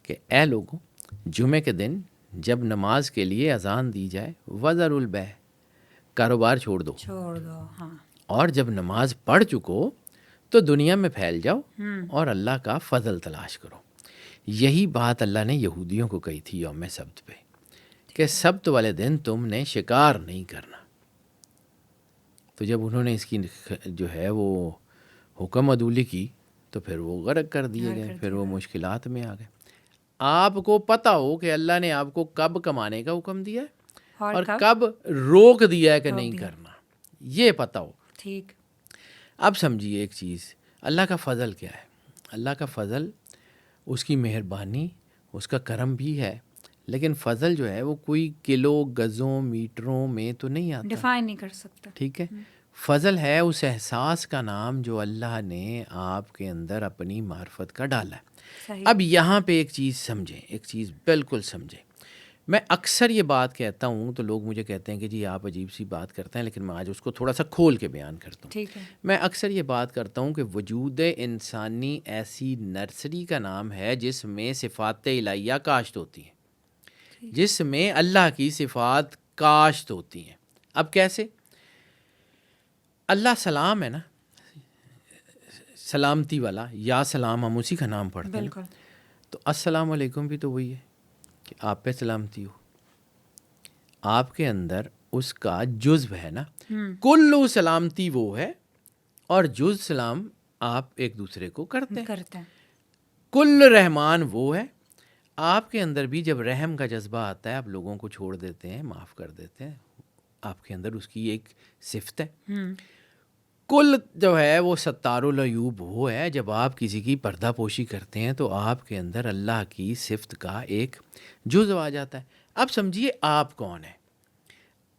Speaker 2: کہ اے لوگوں, جمعے کے دن جب نماز کے لیے اذان دی جائے وذروا البیع, کاروبار چھوڑ دو. ہاں. اور جب نماز پڑھ چکو تو دنیا میں پھیل جاؤ اور اللہ کا فضل تلاش کرو. یہی بات اللہ نے یہودیوں کو کہی تھی یوم سبت پہ کہ سبت والے دن تم نے شکار نہیں کرنا. تو جب انہوں نے اس کی جو ہے وہ حکم عدولی کی تو پھر وہ غرق کر دیے گئے, پھر وہ مشکلات میں آ گئے. آپ کو پتہ ہو کہ اللہ نے آپ کو کب کمانے کا حکم دیا ہے اور کب روک دیا ہے کہ نہیں کرنا, یہ پتہ ہو.
Speaker 1: ٹھیک.
Speaker 2: اب سمجھیے ایک چیز, اللہ کا فضل کیا ہے. اللہ کا فضل, اس کی مہربانی, اس کا کرم بھی ہے, لیکن فضل جو ہے وہ کوئی کلو گزوں میٹروں میں تو نہیں آتا,
Speaker 1: ڈیفائن نہیں کر سکتا.
Speaker 2: ٹھیک ہے. فضل ہے اس احساس کا نام جو اللہ نے آپ کے اندر اپنی معرفت کا ڈالا ہے. اب یہاں پہ ایک چیز سمجھیں, ایک چیز بالکل سمجھیں. میں اکثر یہ بات کہتا ہوں تو لوگ مجھے کہتے ہیں کہ جی آپ عجیب سی بات کرتے ہیں, لیکن میں آج اس کو تھوڑا سا کھول کے بیان کرتا ہوں.
Speaker 1: ٹھیک ہے.
Speaker 2: میں اکثر یہ بات کرتا ہوں کہ وجود انسانی ایسی نرسری کا نام ہے جس میں صفات الہیہ کاشت ہوتی ہیں, جس میں اللہ کی صفات کاشت ہوتی ہیں. اب کیسے؟ اللہ سلام ہے نا, سلامتی والا, یا سلام ہم اسی کا نام پڑھتے ہیں.
Speaker 1: بالکل.
Speaker 2: تو السلام علیکم بھی تو وہی ہے کہ آپ پہ سلامتی ہو. آپ کے اندر اس کا جزو ہے نا, کلو سلامتی وہ ہے اور جز سلام آپ ایک دوسرے کو کرتے ہیں. کل رحمان وہ ہے. آپ کے اندر بھی جب رحم کا جذبہ آتا ہے, آپ لوگوں کو چھوڑ دیتے ہیں, معاف کر دیتے ہیں, آپ کے اندر اس کی ایک صفت ہے. کل جو ہے وہ ستار العیوب وہ ہے, جب آپ کسی کی پردہ پوشی کرتے ہیں تو آپ کے اندر اللہ کی صفت کا ایک جزو آ جاتا ہے. اب سمجھیے آپ کون ہیں.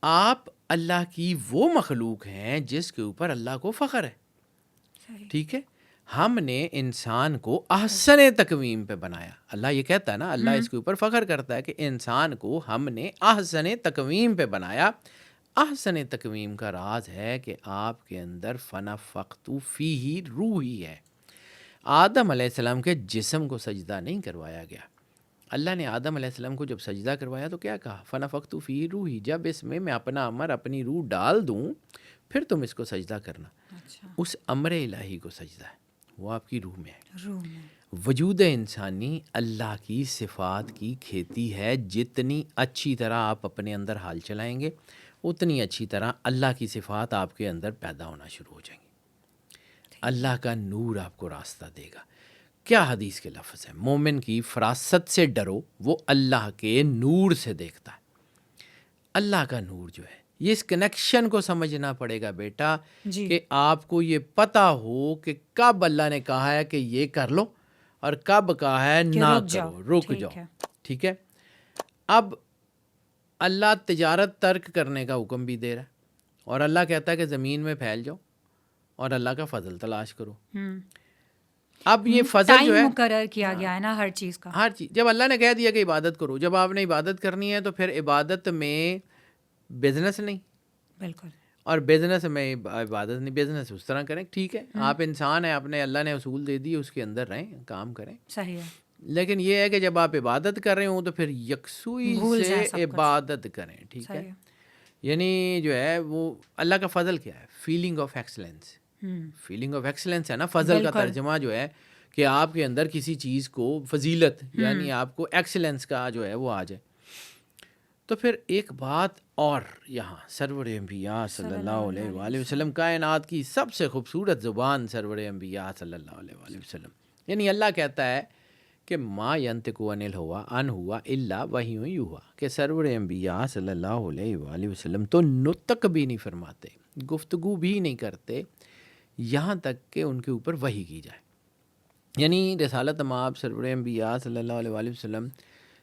Speaker 2: آپ اللہ کی وہ مخلوق ہیں جس کے اوپر اللہ کو فخر ہے. ٹھیک ہے. ہم نے انسان کو احسن تقویم پہ بنایا. اللہ یہ کہتا ہے نا, اللہ اس کے اوپر فخر کرتا ہے کہ انسان کو ہم نے احسن تقویم پہ بنایا. احسن تقویم کا راز ہے کہ آپ کے اندر فنفخت فیہ روحی ہے. آدم علیہ السلام کے جسم کو سجدہ نہیں کروایا گیا. اللہ نے آدم علیہ السلام کو جب سجدہ کروایا تو کیا کہا؟ فنفخت فیہ روحی, جب اس میں اپنا امر, اپنی روح ڈال دوں پھر تم اس کو سجدہ کرنا. اس امر الہی کو سجدہ ہے, وہ آپ کی روح میں ہے. وجود انسانی اللہ کی صفات کی کھیتی ہے. جتنی اچھی طرح آپ اپنے اندر حال چلائیں گے اتنی اچھی طرح اللہ کی صفات آپ کے اندر پیدا ہونا شروع ہو جائیں گی. اللہ کا نور آپ کو راستہ دے گا. کیا حدیث کے لفظ ہیں, مومن کی فراست سے ڈرو, وہ اللہ کے نور سے دیکھتا ہے. اللہ کا نور جو ہے, یہ اس کنیکشن کو سمجھنا پڑے گا بیٹا, کہ آپ کو یہ پتہ ہو کہ کب اللہ نے کہا ہے کہ یہ کر لو اور کب کہا ہے نہ کرو, رک جاؤ. ٹھیک ہے. اب اللہ تجارت ترک کرنے کا حکم بھی دے رہا ہے, اور اللہ کہتا ہے کہ زمین میں پھیل جاؤ اور اللہ کا فضل تلاش کرو. اب یہ فضل جو ہے
Speaker 1: مقرر کیا گیا ہے نا ہر چیز کا.
Speaker 2: ہر چیز, جب اللہ نے کہہ دیا کہ عبادت کرو, جب آپ نے عبادت کرنی ہے تو پھر عبادت میں بزنس نہیں.
Speaker 1: بالکل.
Speaker 2: اور بزنس میں عبادت نہیں, بزنس اس طرح کریں. ٹھیک ہے, آپ انسان ہیں, آپ نے, اللہ نے اصول دے دی, اس کے اندر رہیں, کام کریں.
Speaker 1: صحیح ہے.
Speaker 2: لیکن یہ ہے کہ جب آپ عبادت کر رہے ہوں تو پھر یکسوئی سے عبادت کریں. ٹھیک ہے. یعنی جو ہے وہ اللہ کا فضل کیا ہے؟ Feeling of excellence. Feeling of excellence ہے نا فضل کا ترجمہ جو ہے, کہ آپ کے اندر کسی چیز کو فضیلت, یعنی آپ کو ایکسلنس کا جو ہے وہ آ جائے. تو پھر ایک بات اور یہاں, سرور انبیاء صلی اللہ علیہ وآلہ وسلم, کائنات کی سب سے خوبصورت زبان سرور انبیاء صلی اللہ علیہ وآلہ وسلم. یعنی اللہ کہتا ہے کہ ما ینطق عن الہویٰ ان ہوا الا وحی یوحیٰ, کہ سرور انبیاء صلی اللہ علیہ وآلہ وسلم تو نطق بھی نہیں فرماتے, گفتگو بھی نہیں کرتے, یہاں تک کہ ان کے اوپر وحی کی جائے. یعنی رسالت مآب سرور انبیاء صلی اللہ علیہ وآلہ وسلم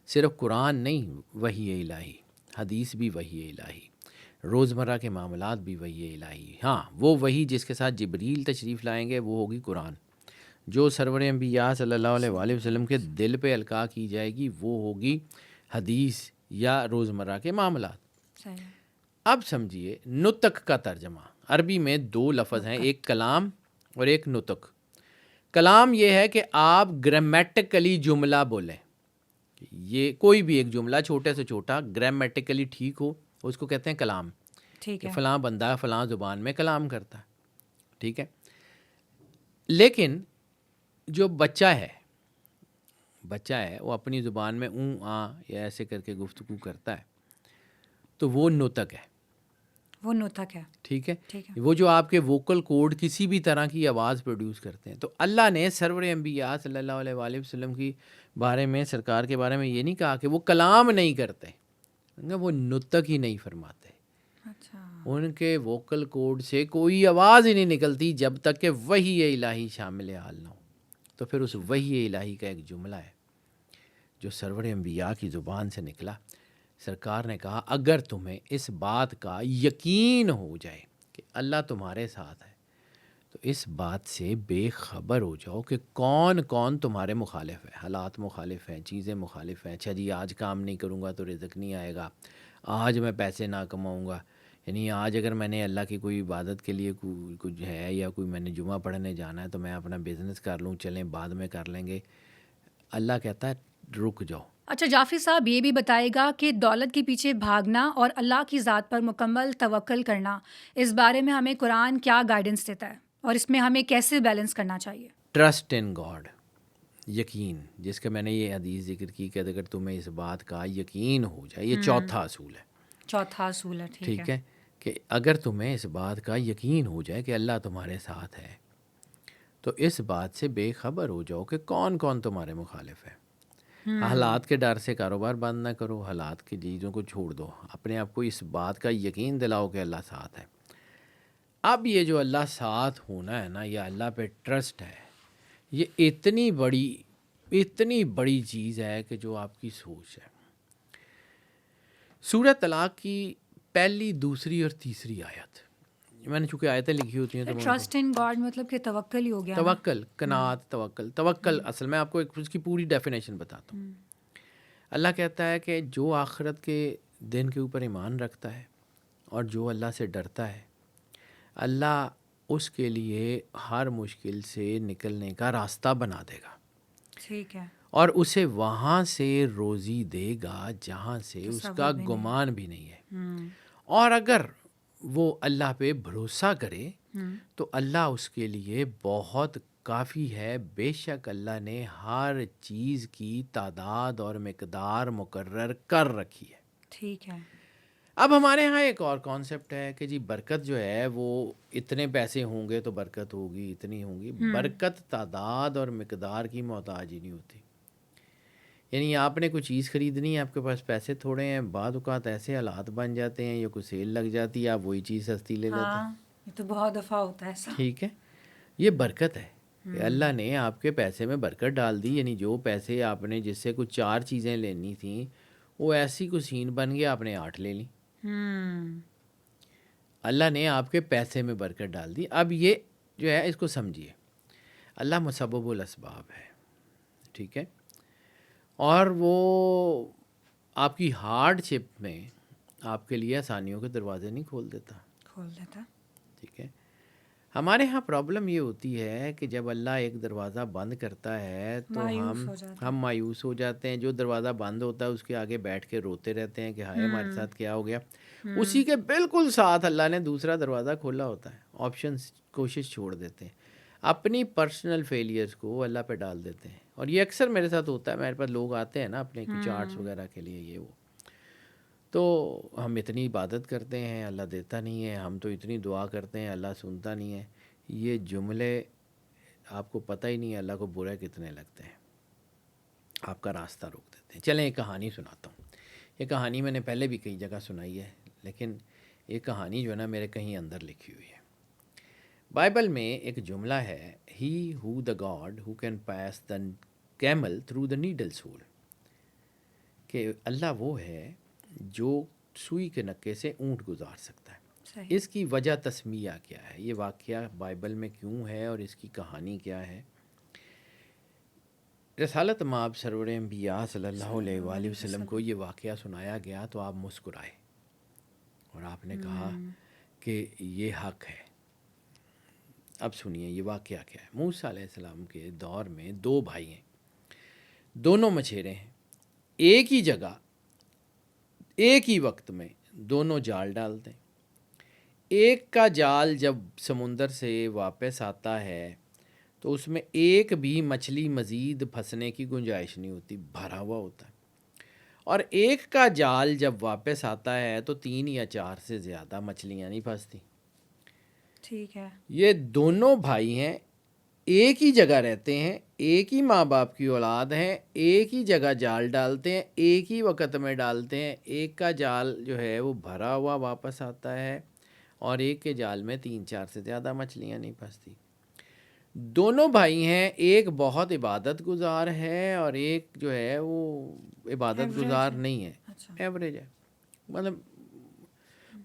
Speaker 2: صرف قرآن نہیں, وحی الہی, حدیث بھی وحی الہی, روزمرہ کے معاملات بھی وحی الہی. ہاں, وہ وحی جس کے ساتھ جبریل تشریف لائیں گے وہ ہوگی قرآن. جو سرور انبیاء صلی اللہ علیہ وآلہ وسلم کے دل پہ القاء کی جائے گی وہ ہوگی حدیث یا روزمرہ کے معاملات. اب سمجھیے نطق کا ترجمہ. عربی میں دو لفظ ہیں, ایک کلام اور ایک نطق. کلام یہ ہے کہ آپ گرامیٹیکلی جملہ بولیں. یہ کوئی بھی ایک جملہ چھوٹے سے چھوٹا گرامیٹیکلی ٹھیک ہو, اس کو کہتے ہیں کلام. ٹھیک ہے. فلاں بندہ فلاں زبان میں کلام کرتا ہے. ٹھیک ہے. لیکن جو بچہ ہے وہ اپنی زبان میں اوں آ یا ایسے کر کے گفتگو کرتا ہے تو وہ نطق ہے.
Speaker 1: وہ نطق ہے.
Speaker 2: ٹھیک ہے.
Speaker 1: ٹھیک ہے.
Speaker 2: وہ جو آپ کے ووکل کوڈ کسی بھی طرح کی آواز پروڈیوس کرتے ہیں. تو اللہ نے سرور انبیاء صلی اللہ علیہ وآلہ وسلم کی بارے میں، سرکار کے بارے میں یہ نہیں کہا کہ وہ کلام نہیں کرتے، وہ نطق ہی نہیں فرماتے.
Speaker 1: اچھا.
Speaker 2: ان کے ووکل کوڈ سے کوئی آواز ہی نہیں نکلتی جب تک کہ وحی الہی شامل حال نہ ہو. تو پھر اس وحی الہی کا ایک جملہ ہے جو سرور انبیاء کی زبان سے نکلا. سرکار نے کہا اگر تمہیں اس بات کا یقین ہو جائے کہ اللہ تمہارے ساتھ ہے تو اس بات سے بے خبر ہو جاؤ کہ کون کون تمہارے مخالف ہے. حالات مخالف ہیں، چیزیں مخالف ہیں. اچھا جی آج کام نہیں کروں گا تو رزق نہیں آئے گا، آج میں پیسے نہ کماؤں گا، یعنی آج اگر میں نے اللہ کی کوئی عبادت کے لیے کچھ ہے یا کوئی میں نے جمعہ پڑھنے جانا ہے تو میں اپنا بزنس کر لوں، چلیں بعد میں کر لیں گے. اللہ کہتا ہے رک جاؤ.
Speaker 1: اچھا جعفر صاحب یہ بھی بتائے گا کہ دولت کے پیچھے بھاگنا اور اللہ کی ذات پر مکمل توکل کرنا، اس بارے میں ہمیں قرآن کیا گائیڈنس دیتا ہے اور اس میں ہمیں کیسے بیلنس کرنا چاہیے؟
Speaker 2: ٹرسٹ ان گاڈ، یقین، جس کا میں نے یہ حدیث ذکر کی کہ اگر تمہیں اس بات کا یقین ہو جائے، یہ چوتھا اصول ہے.
Speaker 1: چوتھا اصول ہے.
Speaker 2: ٹھیک ہے کہ اگر تمہیں اس بات کا یقین ہو جائے کہ اللہ تمہارے ساتھ ہے تو اس بات سے بے خبر ہو جاؤ کہ کون کون تمہارے مخالف ہے. حالات کے ڈر سے کاروبار بند نہ کرو، حالات کی چیزوں کو چھوڑ دو، اپنے آپ کو اس بات کا یقین دلاؤ کہ اللہ ساتھ ہے. اب یہ جو اللہ ساتھ ہونا ہے نا، یا اللہ پہ ٹرسٹ ہے، یہ اتنی بڑی چیز ہے کہ جو آپ کی سوچ ہے. سورہ طلاق کی پہلی، دوسری اور تیسری آیت، میں نے چونکہ آیتیں لکھی ہوتی ہیں تو
Speaker 1: ٹرسٹ ان گاڈ مطلب کہ توکل ہی ہو گیا.
Speaker 2: توکل، قناعت، توکل اصل میں آپ کو اس کی پوری ڈیفینیشن بتاتا ہوں. اللہ کہتا ہے کہ جو آخرت کے دن کے اوپر ایمان رکھتا ہے اور جو اللہ سے ڈرتا ہے، اللہ اس کے لیے ہر مشکل سے نکلنے کا راستہ بنا دے گا.
Speaker 1: ٹھیک ہے.
Speaker 2: اور اسے وہاں سے روزی دے گا جہاں سے اس کا گمان بھی نہیں ہے. اور اگر وہ اللہ پہ بھروسہ کرے تو اللہ اس کے لیے بہت کافی ہے. بے شک اللہ نے ہر چیز کی تعداد اور مقدار مقرر کر رکھی ہے.
Speaker 1: ٹھیک ہے.
Speaker 2: اب ہمارے ہاں ایک اور کانسیپٹ ہے کہ جی برکت جو ہے وہ اتنے پیسے ہوں گے تو برکت ہوگی، اتنی ہوں گی. برکت تعداد اور مقدار کی محتاج ہی نہیں ہوتی. یعنی آپ نے کوئی چیز خریدنی ہے، آپ کے پاس پیسے تھوڑے ہیں، بعض اوقات ایسے حالات بن جاتے ہیں یا کوئی سیل لگ جاتی ہے، آپ وہی چیز سستی لے لیتے ہیں.
Speaker 1: یہ تو بہت دفعہ ہوتا ہے ایسا.
Speaker 2: ٹھیک ہے. یہ برکت ہے کہ اللہ نے آپ کے پیسے میں برکت ڈال دی. یعنی جو پیسے آپ نے جس سے کچھ 4 چیزیں لینی تھیں وہ ایسی کوئی سین بن گیا، آپ نے 8 لے لیں. اللہ نے آپ کے پیسے میں برکت ڈال دی. اب یہ جو ہے اس کو سمجھیے، اللہ مسبب الاسباب ہے. ٹھیک ہے. اور وہ آپ کی ہارڈ شپ میں آپ کے لیے آسانیوں کے دروازے نہیں کھول دیتا. ٹھیک ہے. ہمارے ہاں پرابلم یہ ہوتی ہے کہ جب اللہ ایک دروازہ بند کرتا ہے تو ہم مایوس ہو جاتے ہیں. جو دروازہ بند ہوتا ہے اس کے آگے بیٹھ کے روتے رہتے ہیں کہ ہائے ہمارے ساتھ کیا ہو گیا. اسی کے بالکل ساتھ اللہ نے دوسرا دروازہ کھولا ہوتا ہے. آپشنز، کوشش چھوڑ دیتے ہیں، اپنی پرسنل فیلیئرز کو اللہ پہ ڈال دیتے ہیں. اور یہ اکثر میرے ساتھ ہوتا ہے. میرے پاس لوگ آتے ہیں نا اپنے کچھ آرٹس وغیرہ کے لیے، یہ وہ، تو ہم اتنی عبادت کرتے ہیں اللہ دیتا نہیں ہے، ہم تو اتنی دعا کرتے ہیں اللہ سنتا نہیں ہے. یہ جملے آپ کو پتہ ہی نہیں ہے اللہ کو برے کتنے لگتے ہیں، آپ کا راستہ روک دیتے ہیں. چلیں ایک کہانی سناتا ہوں. یہ کہانی میں نے پہلے بھی کئی جگہ سنائی ہے، لیکن یہ کہانی جو ہے نا میرے کہیں اندر لکھی ہوئی ہے. بائبل میں ایک جملہ ہے، he who the god who can pass the camel through the needle's hole, کہ اللہ وہ ہے جو سوئی کے نکے سے اونٹ گزار سکتا ہے. اس کی وجہ تسمیہ کیا ہے، یہ واقعہ بائبل میں کیوں ہے اور اس کی کہانی کیا ہے. رسالت مآب سرور انبیاء صلی اللہ علیہ وآلہ وسلم کو یہ واقعہ سنایا گیا تو آپ مسکرائے اور آپ نے کہا کہ یہ حق ہے. اب سنیے یہ واقعہ کیا ہے. موسیٰ علیہ السلام کے دور میں 2 بھائی ہیں، دونوں مچھیرے ہیں. ایک ہی جگہ ایک ہی وقت میں دونوں جال ڈالتے ہیں. ایک کا جال جب سمندر سے واپس آتا ہے تو اس میں ایک بھی مچھلی مزید پھنسنے کی گنجائش نہیں ہوتی، بھرا ہوا ہوتا ہے. اور ایک کا جال جب واپس آتا ہے تو 3 یا 4 سے زیادہ مچھلیاں نہیں پھنستی.
Speaker 1: ٹھیک ہے.
Speaker 2: یہ دونوں بھائی ہیں، ایک ہی جگہ رہتے ہیں، ایک ہی ماں باپ کی اولاد ہیں، ایک ہی جگہ جال ڈالتے ہیں، ایک ہی وقت میں ڈالتے ہیں. ایک کا جال جو ہے وہ بھرا ہوا واپس آتا ہے اور ایک کے جال میں 3-4 سے زیادہ مچھلیاں نہیں پھنستی. دونوں بھائی ہیں، ایک بہت عبادت گزار ہے اور ایک جو ہے وہ عبادت گزار نہیں ہے،
Speaker 1: اچھا.
Speaker 2: ایوریج ہے. مطلب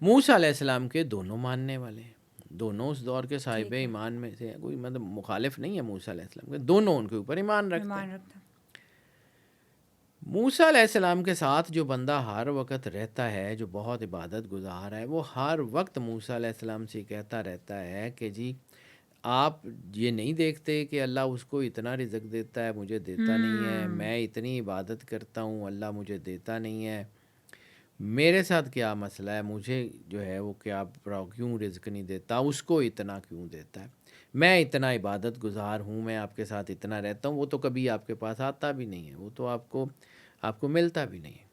Speaker 2: موسیٰ علیہ السلام کے دونوں ماننے والے ہیں، دونوں اس دور کے صاحب ایمان میں سے ہیں، کوئی مطلب مخالف نہیں ہے موسیٰ علیہ السلام کے، دونوں ان کے اوپر ایمان رکھتے ہیں. موسیٰ علیہ السلام کے ساتھ جو بندہ ہر وقت رہتا ہے، جو بہت عبادت گزار ہے، وہ ہر وقت موسیٰ علیہ السلام سے کہتا رہتا ہے کہ جی آپ یہ نہیں دیکھتے کہ اللہ اس کو اتنا رزق دیتا ہے، مجھے دیتا نہیں ہے، میں اتنی عبادت کرتا ہوں، اللہ مجھے دیتا نہیں ہے، میرے ساتھ کیا مسئلہ ہے، مجھے جو ہے وہ کیوں رزق نہیں دیتا، اس کو اتنا کیوں دیتا ہے، میں اتنا عبادت گزار ہوں، میں آپ کے ساتھ اتنا رہتا ہوں، وہ تو کبھی آپ کے پاس آتا بھی نہیں ہے، وہ تو آپ کو ملتا بھی نہیں ہے.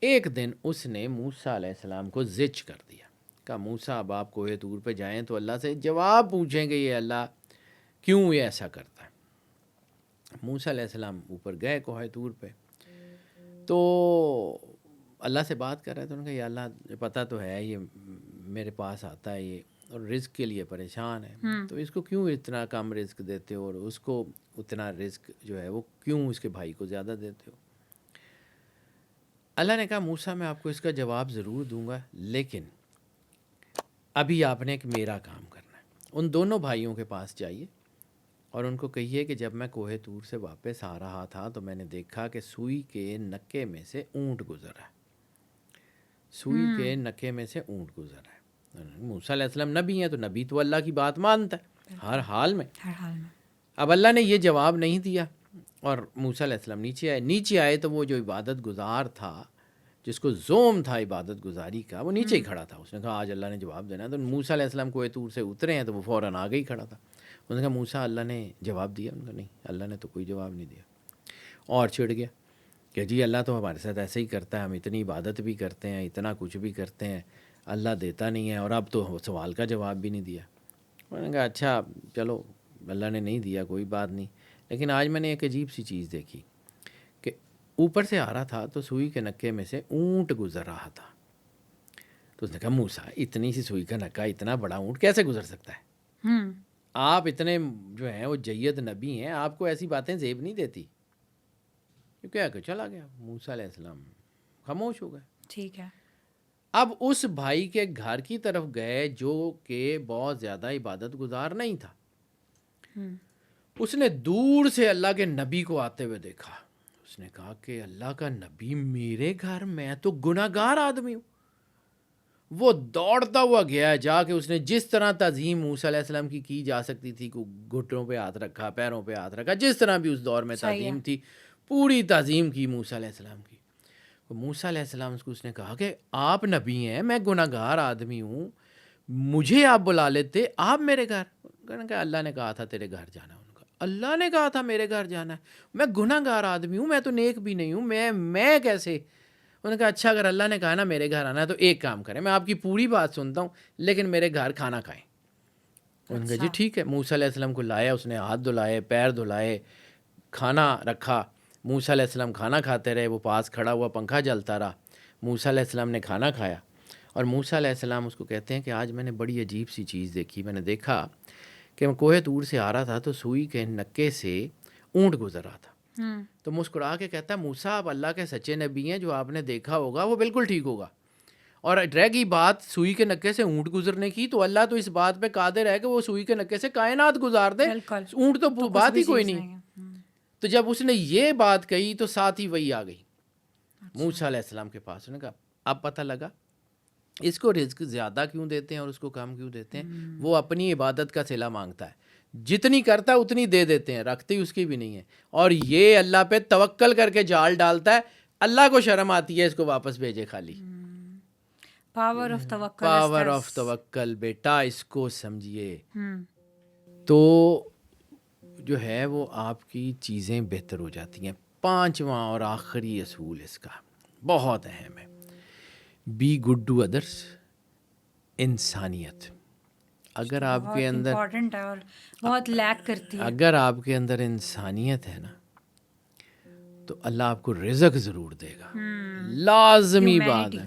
Speaker 2: ایک دن اس نے موسیٰ علیہ السلام کو زج کر دیا، کہا موسیٰ اب آپ کوہ طور پہ جائیں تو اللہ سے جواب پوچھیں گے یہ اللہ کیوں یہ ایسا کرتا ہے. موسیٰ علیہ السلام اوپر گئے کوہ طور پہ، تو اللہ سے بات کر رہے تھے. انہوں نے کہا یا اللہ پتہ تو ہے یہ میرے پاس آتا ہے یہ اور رزق کے لیے پریشان ہے، تو اس کو کیوں اتنا کم رزق دیتے ہو اور اس کو اتنا رزق جو ہے وہ کیوں اس کے بھائی کو زیادہ دیتے ہو. اللہ نے کہا موسیٰ میں آپ کو اس کا جواب ضرور دوں گا، لیکن ابھی آپ نے ایک میرا کام کرنا ہے. ان دونوں بھائیوں کے پاس جائیے اور ان کو کہیے کہ جب میں کوہ طور سے واپس آ رہا تھا تو میں نے دیکھا کہ سوئی کے نکے میں سے اونٹ گزرا ہے، سوئی کے نکے میں سے اونٹ گزرا ہے. موسیٰ علیہ السلام نبی ہیں تو نبی تو اللہ کی بات مانتا ہے ہر حال میں. اب اللہ نے یہ جواب نہیں دیا اور موسیٰ علیہ السلام نیچے آئے تو وہ جو عبادت گزار تھا، جس کو زوم تھا عبادت گزاری کا، وہ نیچے ہی کھڑا تھا. اس نے کہا آج اللہ نے جواب دینا ہے. تو موسیٰ علیہ السلام کوہ طور سے اترے ہیں تو وہ فوراً آگے ہی کھڑا تھا. انہوں نے کہا موسیٰ اللہ نے جواب دیا؟ انہوں نے کہا نہیں، اللہ نے تو کوئی جواب نہیں دیا. اور چھڑ گیا کہ جی اللہ تو ہمارے ساتھ ایسے ہی کرتا ہے، ہم اتنی عبادت بھی کرتے ہیں، اتنا کچھ بھی کرتے ہیں، اللہ دیتا نہیں ہے اور اب تو سوال کا جواب بھی نہیں دیا. انہوں نے کہا اچھا چلو اللہ نے نہیں دیا کوئی بات نہیں، لیکن آج میں نے ایک عجیب سی چیز دیکھی کہ اوپر سے آ رہا تھا تو سوئی کے نکے میں سے اونٹ گزر رہا تھا. تو اس نے کہا موسیٰ اتنی سی سوئی کا نکا اتنا بڑا اونٹ کیسے گزر سکتا ہے؟ آپ اتنے جو ہیں وہ جید نبی ہیں، آپ کو ایسی باتیں زیب نہیں دیتی. کیا کہ چلا گیا. موسیٰ علیہ السلام خاموش ہو گئے.
Speaker 1: ٹھیک ہے.
Speaker 2: اب اس بھائی کے گھر کی طرف گئے جو کہ بہت زیادہ عبادت گزار نہیں تھا. اس نے دور سے اللہ کے نبی کو آتے ہوئے دیکھا. اس نے کہا کہ اللہ کا نبی میرے گھر، میں تو گناہ گار آدمی ہوں. وہ دوڑتا ہوا گیا، جا کے اس نے جس طرح تعظیم موسیٰ علیہ السلام کی جا سکتی تھی، گھٹنوں پہ ہاتھ رکھا، پیروں پہ ہاتھ رکھا، جس طرح بھی اس دور میں تعظیم تھی پوری تعظیم کی موسیٰ علیہ السلام کی. موسیٰ علیہ السلام کو اس نے کہا کہ آپ نبی ہیں، میں گناہ گار آدمی ہوں، مجھے آپ بلا لیتے، آپ میرے گھر. کہ اللہ نے کہا تھا تیرے گھر جانا. اللہ نے کہا تھا میرے گھر جانا ہے، میں گناہ گار آدمی ہوں، میں تو نیک بھی نہیں ہوں، میں کیسے. انہوں نے کہا اچھا اگر اللہ نے کہا نا میرے گھر آنا ہے تو ایک کام کریں، میں آپ کی پوری بات سنتا ہوں لیکن میرے گھر کھانا کھائیں. انہوں نے کہا جی ٹھیک ہے. موسیٰ علیہ السلام کو لایا، اس نے ہاتھ دھلائے، پیر دھلائے، کھانا رکھا. موسیٰ علیہ السلام کھانا کھاتے رہے، وہ پاس کھڑا ہوا پنکھا جلتا رہا. موسیٰ علیہ السلام نے کھانا کھایا اور موسیٰ علیہ السلام اس کو کہتے ہیں کہ آج میں نے بڑی عجیب سی چیز دیکھی. میں نے دیکھا کہ میں کوہ طور سے آ رہا تھا تو سوئی کے نکے سے اونٹ گزر رہا تھا. تو مسکرا کے کہتا ہے موسیٰ آپ اللہ کے سچے نبی ہیں، جو آپ نے دیکھا ہوگا وہ بالکل ٹھیک ہوگا. اور رہ گئی بات سوئی کے نکے سے اونٹ گزرنے کی، تو اللہ تو اس بات پہ قادر ہے کہ وہ سوئی کے نکے سے کائنات گزار دے، اونٹ تو بات ہی کوئی نہیں. تو جب اس نے یہ بات کہی تو ساتھ ہی وہی آ گئی موسیٰ علیہ السلام کے پاس. انہوں نے کہا اب پتہ لگا اس کو رزق زیادہ کیوں دیتے ہیں اور اس کو کم کیوں دیتے ہیں. وہ اپنی عبادت کا صلہ مانگتا ہے، جتنی کرتا ہے اتنی دے دیتے ہیں، رکھتے ہی اس کی بھی نہیں ہے. اور یہ اللہ پہ توکل کر کے جال ڈالتا ہے، اللہ کو شرم آتی ہے اس کو واپس بھیجے خالی.
Speaker 1: پاور آف توکل،
Speaker 2: پاور آف توکل بیٹا اس کو سمجھیے. تو جو ہے وہ آپ کی چیزیں بہتر ہو جاتی ہیں. 5واں اور آخری اصول اس کا بہت اہم ہے. Be good to others. انسانیت. اگر آپ کے
Speaker 1: بہت
Speaker 2: اندر
Speaker 1: امپورٹنٹ ہے اور بہت لیک کرتی ہے.
Speaker 2: اگر آپ کے اندر انسانیت ہے نا تو اللہ آپ کو رزق ضرور دے گا. لازمی بات ہے.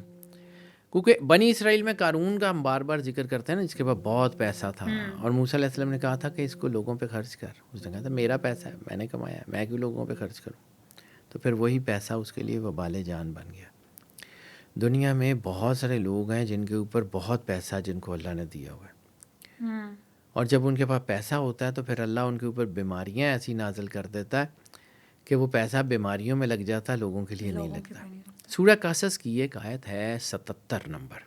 Speaker 2: کیونکہ بنی اسرائیل میں قارون کا ہم بار بار ذکر کرتے ہیں نا، جس کے پاس بہت پیسہ تھا، اور موسیٰ علیہ السلام نے کہا تھا کہ اس کو لوگوں پہ خرچ کر. اس نے کہا تھا میرا پیسہ ہے، میں نے کمایا ہے، میں کیوں لوگوں پہ خرچ کروں. تو پھر وہی پیسہ اس کے لیے وبال جان بن گیا. دنیا میں بہت سارے لوگ ہیں جن کے اوپر بہت پیسہ جن کو اللہ نے دیا ہوا ہے، اور جب ان کے پاس پیسہ ہوتا ہے تو پھر اللہ ان کے اوپر بیماریاں ایسی نازل کر دیتا ہے کہ وہ پیسہ بیماریوں میں لگ جاتا ہے، لوگوں کے لیے نہیں لگتا. سورہ قصص کی ایک آیت ہے 77 نمبر.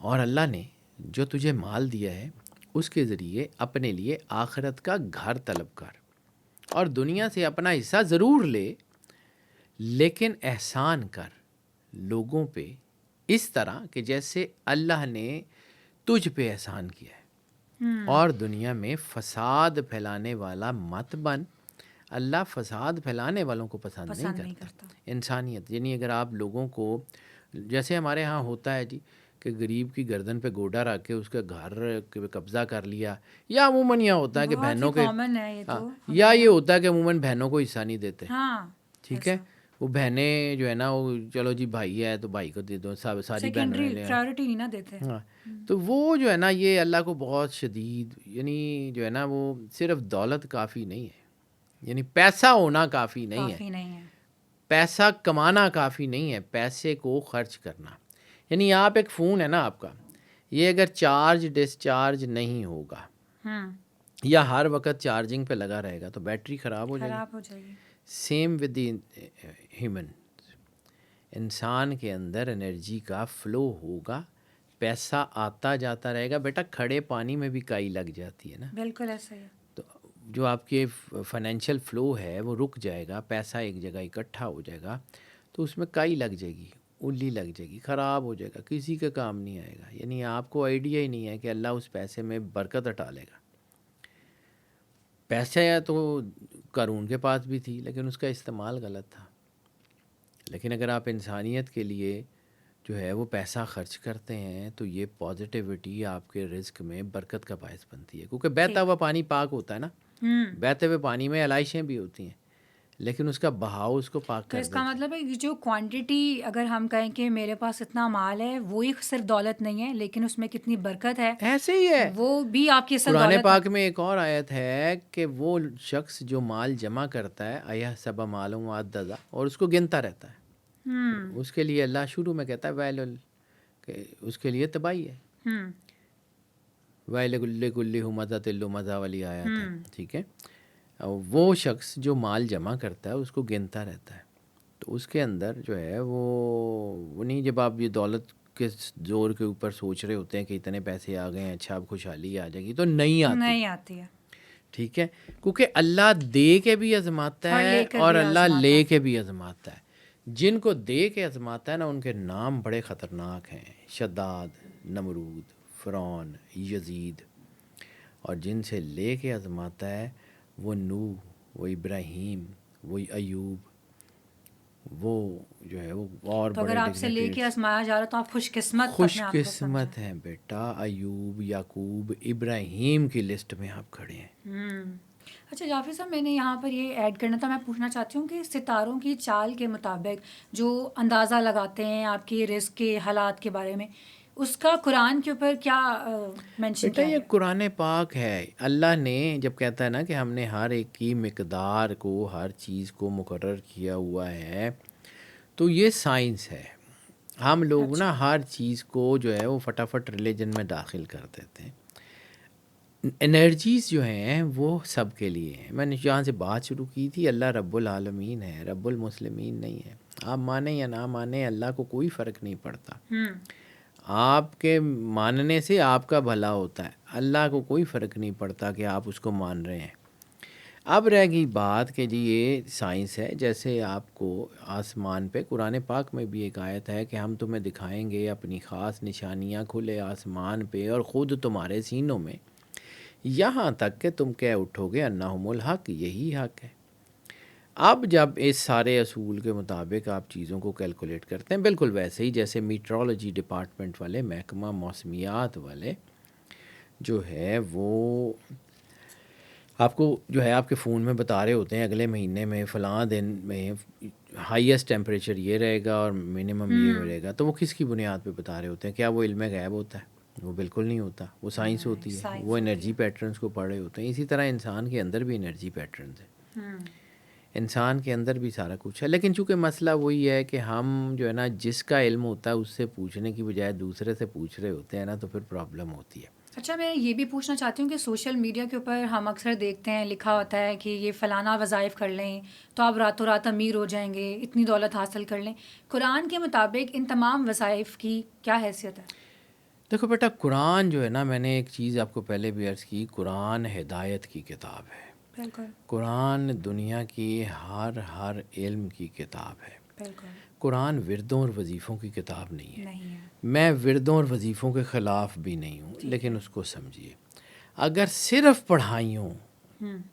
Speaker 2: اور اللہ نے جو تجھے مال دیا ہے اس کے ذریعے اپنے لیے آخرت کا گھر طلب کر، اور دنیا سے اپنا حصہ ضرور لے، لیکن احسان کر لوگوں پہ اس طرح کہ جیسے اللہ نے تجھ پہ احسان کیا ہے، اور دنیا میں فساد پھیلانے والا مت بن. اللہ فساد پھیلانے والوں کو پسند نہیں کرتا. انسانیت یعنی اگر آپ لوگوں کو، جیسے ہمارے ہاں ہوتا ہے جی کہ غریب کی گردن پہ گوڈا رکھ کے اس کا گھر پہ قبضہ کر لیا، یا عموماً یہ ہوتا ہے کہ بہنوں کے، یا یہ ہوتا ہے کہ عموماً بہنوں کو حصہ نہیں دیتے. ٹھیک ہے، وہ بہنیں جو ہے نا، وہ چلو جی بھائی ہے تو بھائی کو دے دو، ساری بہنوں نے لے
Speaker 1: پرائیورٹی نہیں نہ دیتے.
Speaker 2: ہاں، تو وہ جو ہے نا یہ اللہ کو بہت شدید، یعنی جو ہے نا وہ صرف دولت کافی نہیں ہے، یعنی پیسہ ہونا کافی نہیں ہے، پیسہ کمانا کافی نہیں ہے، پیسے کو خرچ کرنا. یعنی آپ ایک فون ہے نا آپ کا، یہ اگر چارج ڈسچارج نہیں ہوگا یا ہر وقت چارجنگ پہ لگا رہے گا تو بیٹری خراب ہو جائے گی. Same with the human. انسان کے اندر انرجی کا فلو ہوگا، پیسہ آتا جاتا رہے گا. بیٹا کھڑے پانی میں بھی کائی لگ جاتی ہے نا.
Speaker 1: بالکل ایسا ہی ہے.
Speaker 2: تو جو آپ کے فائنینشیل فلو ہے وہ رک جائے گا، پیسہ ایک جگہ اکٹھا ہو جائے گا تو اس میں کائی لگ جائے گی، الی لگ جائے گی، خراب ہو جائے گا، کسی کا کام نہیں آئے گا. یعنی آپ کو آئیڈیا ہی نہیں ہے کہ اللہ اس پیسے میں برکت ہٹا لے گا. پیسہ یا تو قارون کے پاس بھی تھی لیکن اس کا استعمال غلط تھا. لیکن اگر آپ انسانیت کے لیے جو ہے وہ پیسہ خرچ کرتے ہیں تو یہ پازیٹیوٹی آپ کے رزق میں برکت کا باعث بنتی ہے. کیونکہ بہتا ہوا پانی پاک ہوتا ہے نا، بہتے ہوئے پانی میں علائشیں بھی ہوتی ہیں لیکن اس کا بہاؤ اس کو پاک کر دیتا ہے.
Speaker 1: تو اس کا مطلب ہے کہ جو کوانٹٹی، اگر ہم کہیں کہ میرے پاس اتنا مال ہے، وہی صرف دولت نہیں ہے، لیکن اس میں کتنی برکت ہے،
Speaker 2: ایسے ہی ہے.
Speaker 1: وہ بھی آپ کی اصل دولت ہے.
Speaker 2: قرآن پاک میں ایک اور آیت ہے کہ وہ شخص جو مال جمع کرتا ہے ایحسب مالہ معددا، اور اس کو گنتا رہتا ہے، اس کے لیے اللہ شروع میں کہتا ہے ویل، کہ اس کے لیے تباہی ہے. ویل لکل ہمزۃ لمزہ والی آیت ہے. ٹھیک ہے، وہ شخص جو مال جمع کرتا ہے اس کو گنتا رہتا ہے، تو اس کے اندر جو ہے وہ نہیں، جب آپ یہ دولت کے زور کے اوپر سوچ رہے ہوتے ہیں کہ اتنے پیسے آ گئے ہیں، اچھا اب خوشحالی آ جائے گی، تو نہیں آتی ہے. ٹھیک ہے، کیونکہ اللہ دے کے بھی آزماتا ہے اور اللہ لے کے بھی آزماتا ہے. جن کو دے کے آزماتا ہے نا ان کے نام بڑے خطرناک ہیں، شداد، نمرود، فرعون، یزید. اور جن سے لے کے آزماتا ہے وہ نوح، وہ ابراہیم، وہ ایوب، وہ جو ہے وہ اور
Speaker 1: تو اگر آپ سے لے کے آزمایا جا رہا تو آپ خوش
Speaker 2: قسمت ہیں بیٹا. ایوب، یعقوب، ابراہیم کی لسٹ میں آپ کھڑے ہیں.
Speaker 1: اچھا جعفر صاحب، میں نے یہاں پر یہ ایڈ کرنا تھا، میں پوچھنا چاہتی ہوں کہ ستاروں کی چال کے مطابق جو اندازہ لگاتے ہیں آپ کی رزق کے حالات کے بارے میں، اس کا قرآن کے اوپر کیا مینشن کیا ہے؟
Speaker 2: یہ قرآن پاک ہے. اللہ نے جب کہتا ہے نا کہ ہم نے ہر ایک کی مقدار کو، ہر چیز کو مقرر کیا ہوا ہے، تو یہ سائنس ہے. ہم لوگ نا ہر چیز کو جو ہے وہ فٹافٹ ریلیجن میں داخل کر دیتے ہیں. انرجیز جو ہیں وہ سب کے لیے ہیں. میں نے جہاں سے بات شروع کی تھی، اللہ رب العالمین ہے، رب المسلمین نہیں ہے. آپ مانیں یا نہ مانیں، اللہ کو کوئی فرق نہیں پڑتا. آپ کے ماننے سے آپ کا بھلا ہوتا ہے، اللہ کو کوئی فرق نہیں پڑتا کہ آپ اس کو مان رہے ہیں. اب رہ گئی بات کہ جی یہ سائنس ہے. جیسے آپ کو آسمان پہ قرآن پاک میں بھی ایک آیت ہے کہ ہم تمہیں دکھائیں گے اپنی خاص نشانیاں کھلے آسمان پہ اور خود تمہارے سینوں میں. یہاں تک کہ تم کہہ اٹھو گے انہم الحق، یہی حق ہے۔ اب جب اس سارے اصول کے مطابق آپ چیزوں کو کیلکولیٹ کرتے ہیں، بالکل ویسے ہی جیسے میٹرولوجی ڈپارٹمنٹ والے، محکمہ موسمیات والے جو ہے وہ آپ کو جو ہے آپ کے فون میں بتا رہے ہوتے ہیں اگلے مہینے میں فلاں دن میں ہائیسٹ ٹیمپریچر یہ رہے گا اور منیمم یہ رہے گا، تو وہ کس کی بنیاد پہ بتا رہے ہوتے ہیں؟ کیا وہ علم غیب ہوتا ہے؟ وہ بالکل نہیں ہوتا، وہ سائنس ہوتی ہے، وہ انرجی پیٹرنز کو پڑھ رہے ہوتے ہیں۔ اسی طرح انسان کے اندر بھی انرجی پیٹرنز ہیں، انسان کے اندر بھی سارا کچھ ہے، لیکن چونکہ مسئلہ وہی ہے کہ ہم جو ہے نا جس کا علم ہوتا ہے اس سے پوچھنے کی بجائے دوسرے سے پوچھ رہے ہوتے ہیں نا، تو پھر پرابلم ہوتی ہے۔
Speaker 1: اچھا، میں یہ بھی پوچھنا چاہتی ہوں کہ سوشل میڈیا کے اوپر ہم اکثر دیکھتے ہیں لکھا ہوتا ہے کہ یہ فلانا وظائف کر لیں تو آپ راتوں رات امیر ہو جائیں گے، اتنی دولت حاصل کر لیں۔ قرآن کے مطابق ان تمام وظائف کی کیا حیثیت ہے؟
Speaker 2: دیکھو بیٹا، قرآن جو ہے نا، میں نے ایک چیز آپ کو پہلے بھی عرض کی، قرآن ہدایت کی کتاب ہے۔
Speaker 1: بالکل
Speaker 2: قرآن دنیا کی ہر علم کی کتاب ہے۔
Speaker 1: بالکل
Speaker 2: قرآن وردوں اور وظیفوں کی کتاب نہیں ہے۔
Speaker 1: نہیں ہے۔
Speaker 2: میں وردوں اور وظیفوں کے خلاف بھی نہیں ہوں، لیکن اس کو سمجھیے، اگر صرف پڑھائیوں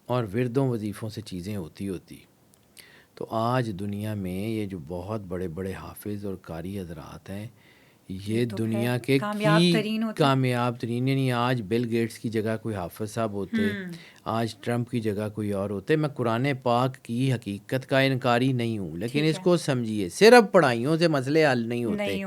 Speaker 2: اور وردوں وظیفوں سے چیزیں ہوتی تو آج دنیا میں یہ جو بہت بڑے بڑے حافظ اور قاری حضرات ہیں، یہ دنیا کے
Speaker 1: کامیاب ترین ہوتے،
Speaker 2: کامیاب ترین، یعنی آج بل گیٹس کی جگہ کوئی حافظ صاحب ہوتے، آج ٹرمپ کی جگہ کوئی اور ہوتے۔ میں قرآن پاک کی حقیقت کا انکاری نہیں ہوں، لیکن اس کو سمجھیے، صرف پڑھائیوں سے مسئلے حل نہیں ہوتے۔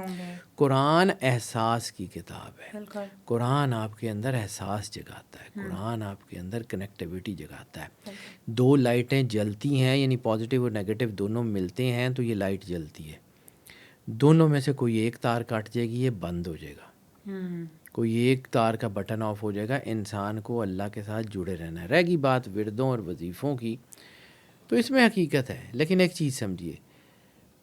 Speaker 2: قرآن احساس کی کتاب ہے، قرآن آپ کے اندر احساس جگاتا ہے، قرآن آپ کے اندر کنیکٹیوٹی جگاتا ہے۔ دو لائٹیں جلتی ہیں، یعنی پازیٹیو اور نیگیٹو دونوں ملتے ہیں تو یہ لائٹ جلتی ہے، دونوں میں سے کوئی ایک تار کٹ جائے گی، یہ بند ہو جائے گا، کوئی ایک تار کا بٹن آف ہو جائے گا۔ انسان کو اللہ کے ساتھ جڑے رہنا ہے۔ رہ گئی بات وردوں اور وظیفوں کی، تو اس میں حقیقت ہے، لیکن ایک چیز سمجھیے،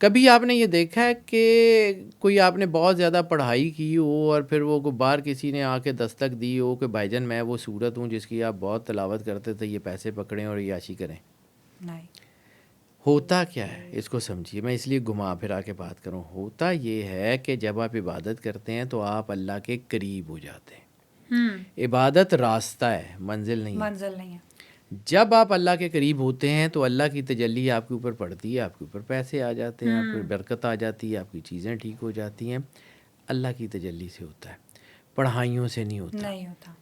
Speaker 2: کبھی آپ نے یہ دیکھا ہے کہ کوئی آپ نے بہت زیادہ پڑھائی کی ہو اور پھر وہ باہر کسی نے آ کے دستک دی ہو کہ بھائی جان میں وہ صورت ہوں جس کی آپ بہت تلاوت کرتے تھے، یہ پیسے پکڑیں اور عیاشی کریں؟
Speaker 1: نہیں۔
Speaker 2: ہوتا کیا ہے اس کو سمجھیے، میں اس لیے گھما پھرا کے بات کروں۔ ہوتا یہ ہے کہ جب آپ عبادت کرتے ہیں تو آپ اللہ کے قریب ہو جاتے ہیں۔ عبادت راستہ ہے، منزل نہیں ہے۔ جب آپ اللہ کے قریب ہوتے ہیں تو اللہ کی تجلی آپ کے اوپر پڑتی ہے، آپ کے اوپر پیسے آ جاتے ہیں، آپ کو برکت آ جاتی ہے، آپ کی چیزیں ٹھیک ہو جاتی ہیں۔ اللہ کی تجلی سے ہوتا ہے، پڑھائیوں سے نہیں ہوتا۔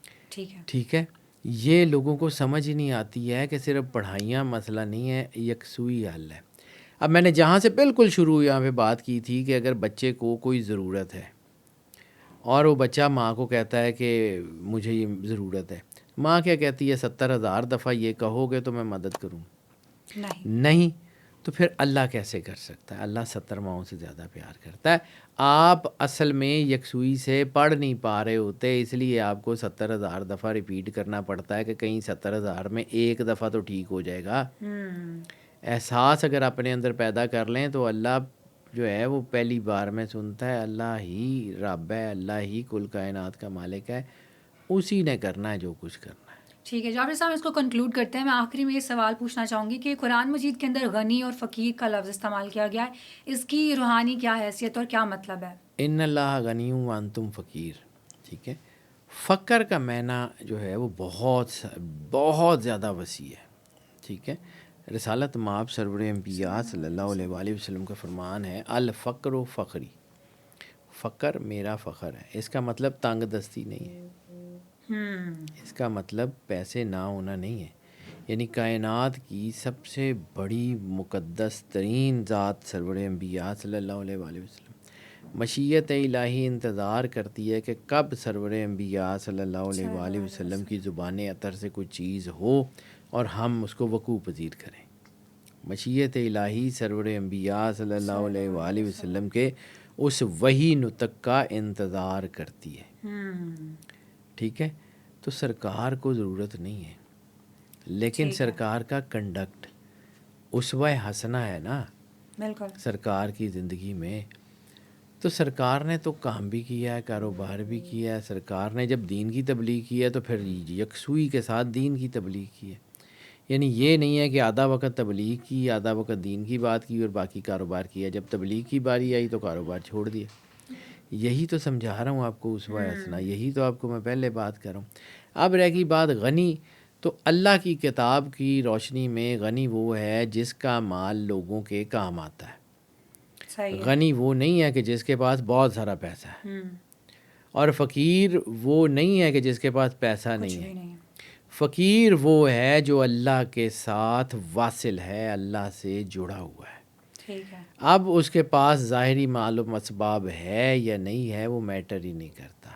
Speaker 2: ٹھیک ہے، یہ لوگوں کو سمجھ ہی نہیں آتی ہے کہ صرف پڑھائیاں مسئلہ نہیں ہے، یکسوئی حل ہے۔ اب میں نے جہاں سے بالکل شروع یہاں پہ بات کی تھی کہ اگر بچے کو کوئی ضرورت ہے اور وہ بچہ ماں کو کہتا ہے کہ مجھے یہ ضرورت ہے، ماں کیا کہتی ہے؟ 70,000 دفعہ یہ کہو گے تو میں مدد کروں، نہیں تو پھر اللہ کیسے کر سکتا ہے؟ اللہ 70 ماؤں سے زیادہ پیار کرتا ہے۔ آپ اصل میں یکسوئی سے پڑھ نہیں پا رہے ہوتے، اس لیے آپ کو 70,000 دفعہ ریپیٹ کرنا پڑتا ہے کہ کہیں 70,000 میں ایک دفعہ تو ٹھیک ہو جائے گا۔ احساس اگر اپنے اندر پیدا کر لیں تو اللہ جو ہے وہ پہلی بار میں سنتا ہے، اللہ ہی رب ہے، اللہ ہی کل کائنات کا مالک ہے، اسی نے کرنا ہے جو کچھ کرنا ہے۔
Speaker 1: ٹھیک ہے جابر صاحب، اس کو کنکلوڈ کرتے ہیں۔ میں آخری میں یہ سوال پوچھنا چاہوں گی کہ قرآن مجید کے اندر غنی اور فقیر کا لفظ استعمال کیا گیا ہے، اس کی روحانی کیا حیثیت اور کیا مطلب ہے؟
Speaker 2: ان اللہ غنی وانتم فقیر، ٹھیک ہے۔ فقر کا معنی جو ہے وہ بہت زیادہ وسیع ہے، ٹھیک ہے۔ رسالت مآب سرور انبیاء صلی اللہ علیہ وآلہ وسلم کا فرمان ہے، الفقر و فقری، فقر میرا فخر ہے۔ اس کا مطلب تنگ دستی نہیں ہے، اس کا مطلب پیسے نہ ہونا نہیں ہے۔ یعنی کائنات کی سب سے بڑی مقدس ترین ذات سرور انبیاء صلی اللہ علیہ وآلہ وسلم، مشیت الہی انتظار کرتی ہے کہ کب سرور انبیاء صلی اللہ علیہ وآلہ وسلم کی زبان عطر سے کوئی چیز ہو اور ہم اس کو وقوع پذیر کریں۔ مشیت الہی سرور انبیاء صلی اللہ علیہ وآلہ وسلم کے اس وحی نطق کا انتظار کرتی ہے، ٹھیک ہے۔ تو سرکار کو ضرورت نہیں ہے، لیکن سرکار کا کنڈکٹ اسوہ حسنہ ہے نا سرکار کی زندگی میں، تو سرکار نے تو کام بھی کیا ہے، کاروبار بھی کیا ہے۔ سرکار نے جب دین کی تبلیغ کی ہے تو پھر یکسوئی کے ساتھ دین کی تبلیغ کی ہے۔ یعنی یہ نہیں ہے کہ آدھا وقت تبلیغ کی، آدھا وقت دین کی بات کی اور باقی کاروبار کیا، جب تبلیغ کی باری آئی تو کاروبار چھوڑ دیا۔ یہی تو سمجھا رہا ہوں آپ کو اسوہ حسنہ، یہی تو آپ کو میں پہلے بات کر رہا ہوں۔ اب رہ گئی بات غنی، تو اللہ کی کتاب کی روشنی میں غنی وہ ہے جس کا مال لوگوں کے کام آتا ہے.
Speaker 1: صحیح ہے.
Speaker 2: غنی وہ نہیں ہے کہ جس کے پاس بہت سارا پیسہ ہے، اور فقیر وہ نہیں ہے کہ جس کے پاس پیسہ
Speaker 1: کچھ
Speaker 2: نہیں
Speaker 1: بھی
Speaker 2: ہے.
Speaker 1: نہیں.
Speaker 2: فقیر وہ ہے جو اللہ کے ساتھ واصل ہے، اللہ سے جڑا ہوا ہے.
Speaker 1: ٹھیک ہے.
Speaker 2: اب اس کے پاس ظاہری معلوم اسباب ہے یا نہیں ہے وہ میٹر ہی نہیں کرتا.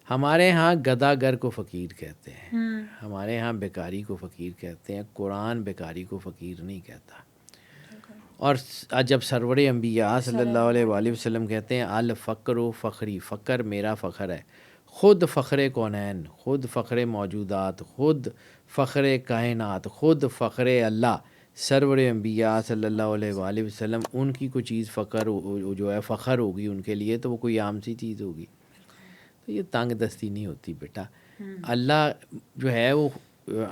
Speaker 2: ہمارے ہاں گدا گر کو فقیر کہتے ہیں، ہمارے ہاں بیکاری کو فقیر کہتے ہیں. قرآن بیکاری کو فقیر نہیں کہتا. اور جب سرور انبیاء صلی اللہ علیہ وآلہ وسلم کہتے ہیں الفقر و فخری، فقر میرا فخر ہے، خود فخر کونین، خود فخر موجودات، خود فخر کائنات، خود فخر اللہ، سرور انبیاء صلی اللہ علیہ وآلہ وسلم، ان کی کوئی چیز فخر جو ہے فخر ہوگی ان کے لیے تو وہ کوئی عام سی چیز ہوگی. تو یہ تنگ دستی نہیں ہوتی بیٹا. اللہ جو ہے وہ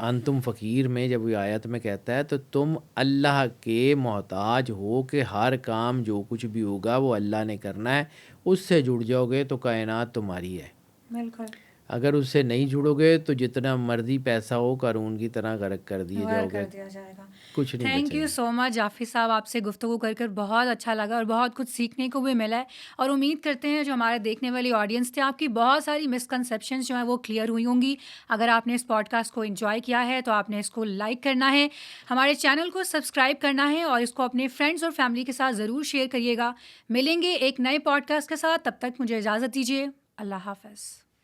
Speaker 2: انتم فقیر میں جب یہ آیت میں کہتا ہے تو تم اللہ کے محتاج ہو کہ ہر کام جو کچھ بھی ہوگا وہ اللہ نے کرنا ہے. اس سے جڑ جاؤ گے تو کائنات تمہاری ہے.
Speaker 1: بالکل.
Speaker 2: اگر اس سے نہیں جڑو گے تو جتنا مرضی پیسہ ہو قارون کی طرح غرق کر دیے جاؤ گے،
Speaker 1: کر دیا جائے گا.
Speaker 2: کچھ نہیں
Speaker 1: تھینک
Speaker 2: بچے
Speaker 1: یو
Speaker 2: گا.
Speaker 1: سو مچ جعفر صاحب، آپ سے گفتگو کر بہت اچھا لگا اور بہت کچھ سیکھنے کو بھی ملا ہے. اور امید کرتے ہیں جو ہمارے دیکھنے والی آڈینس تھے آپ کی بہت ساری مسکنسیپشنز جو ہیں وہ کلیئر ہوئی ہوں گی. اگر آپ نے اس پوڈ کاسٹ کو انجوائے کیا ہے تو آپ نے اس کو لائک کرنا ہے، ہمارے چینل کو سبسکرائب کرنا ہے اور اس کو اپنے فرینڈس اور فیملی کے ساتھ ضرور شیئر کریے گا. ملیں گے ایک نئے پوڈ کاسٹ کے ساتھ، تب تک مجھے اجازت دیجیے. اللہ حافظ.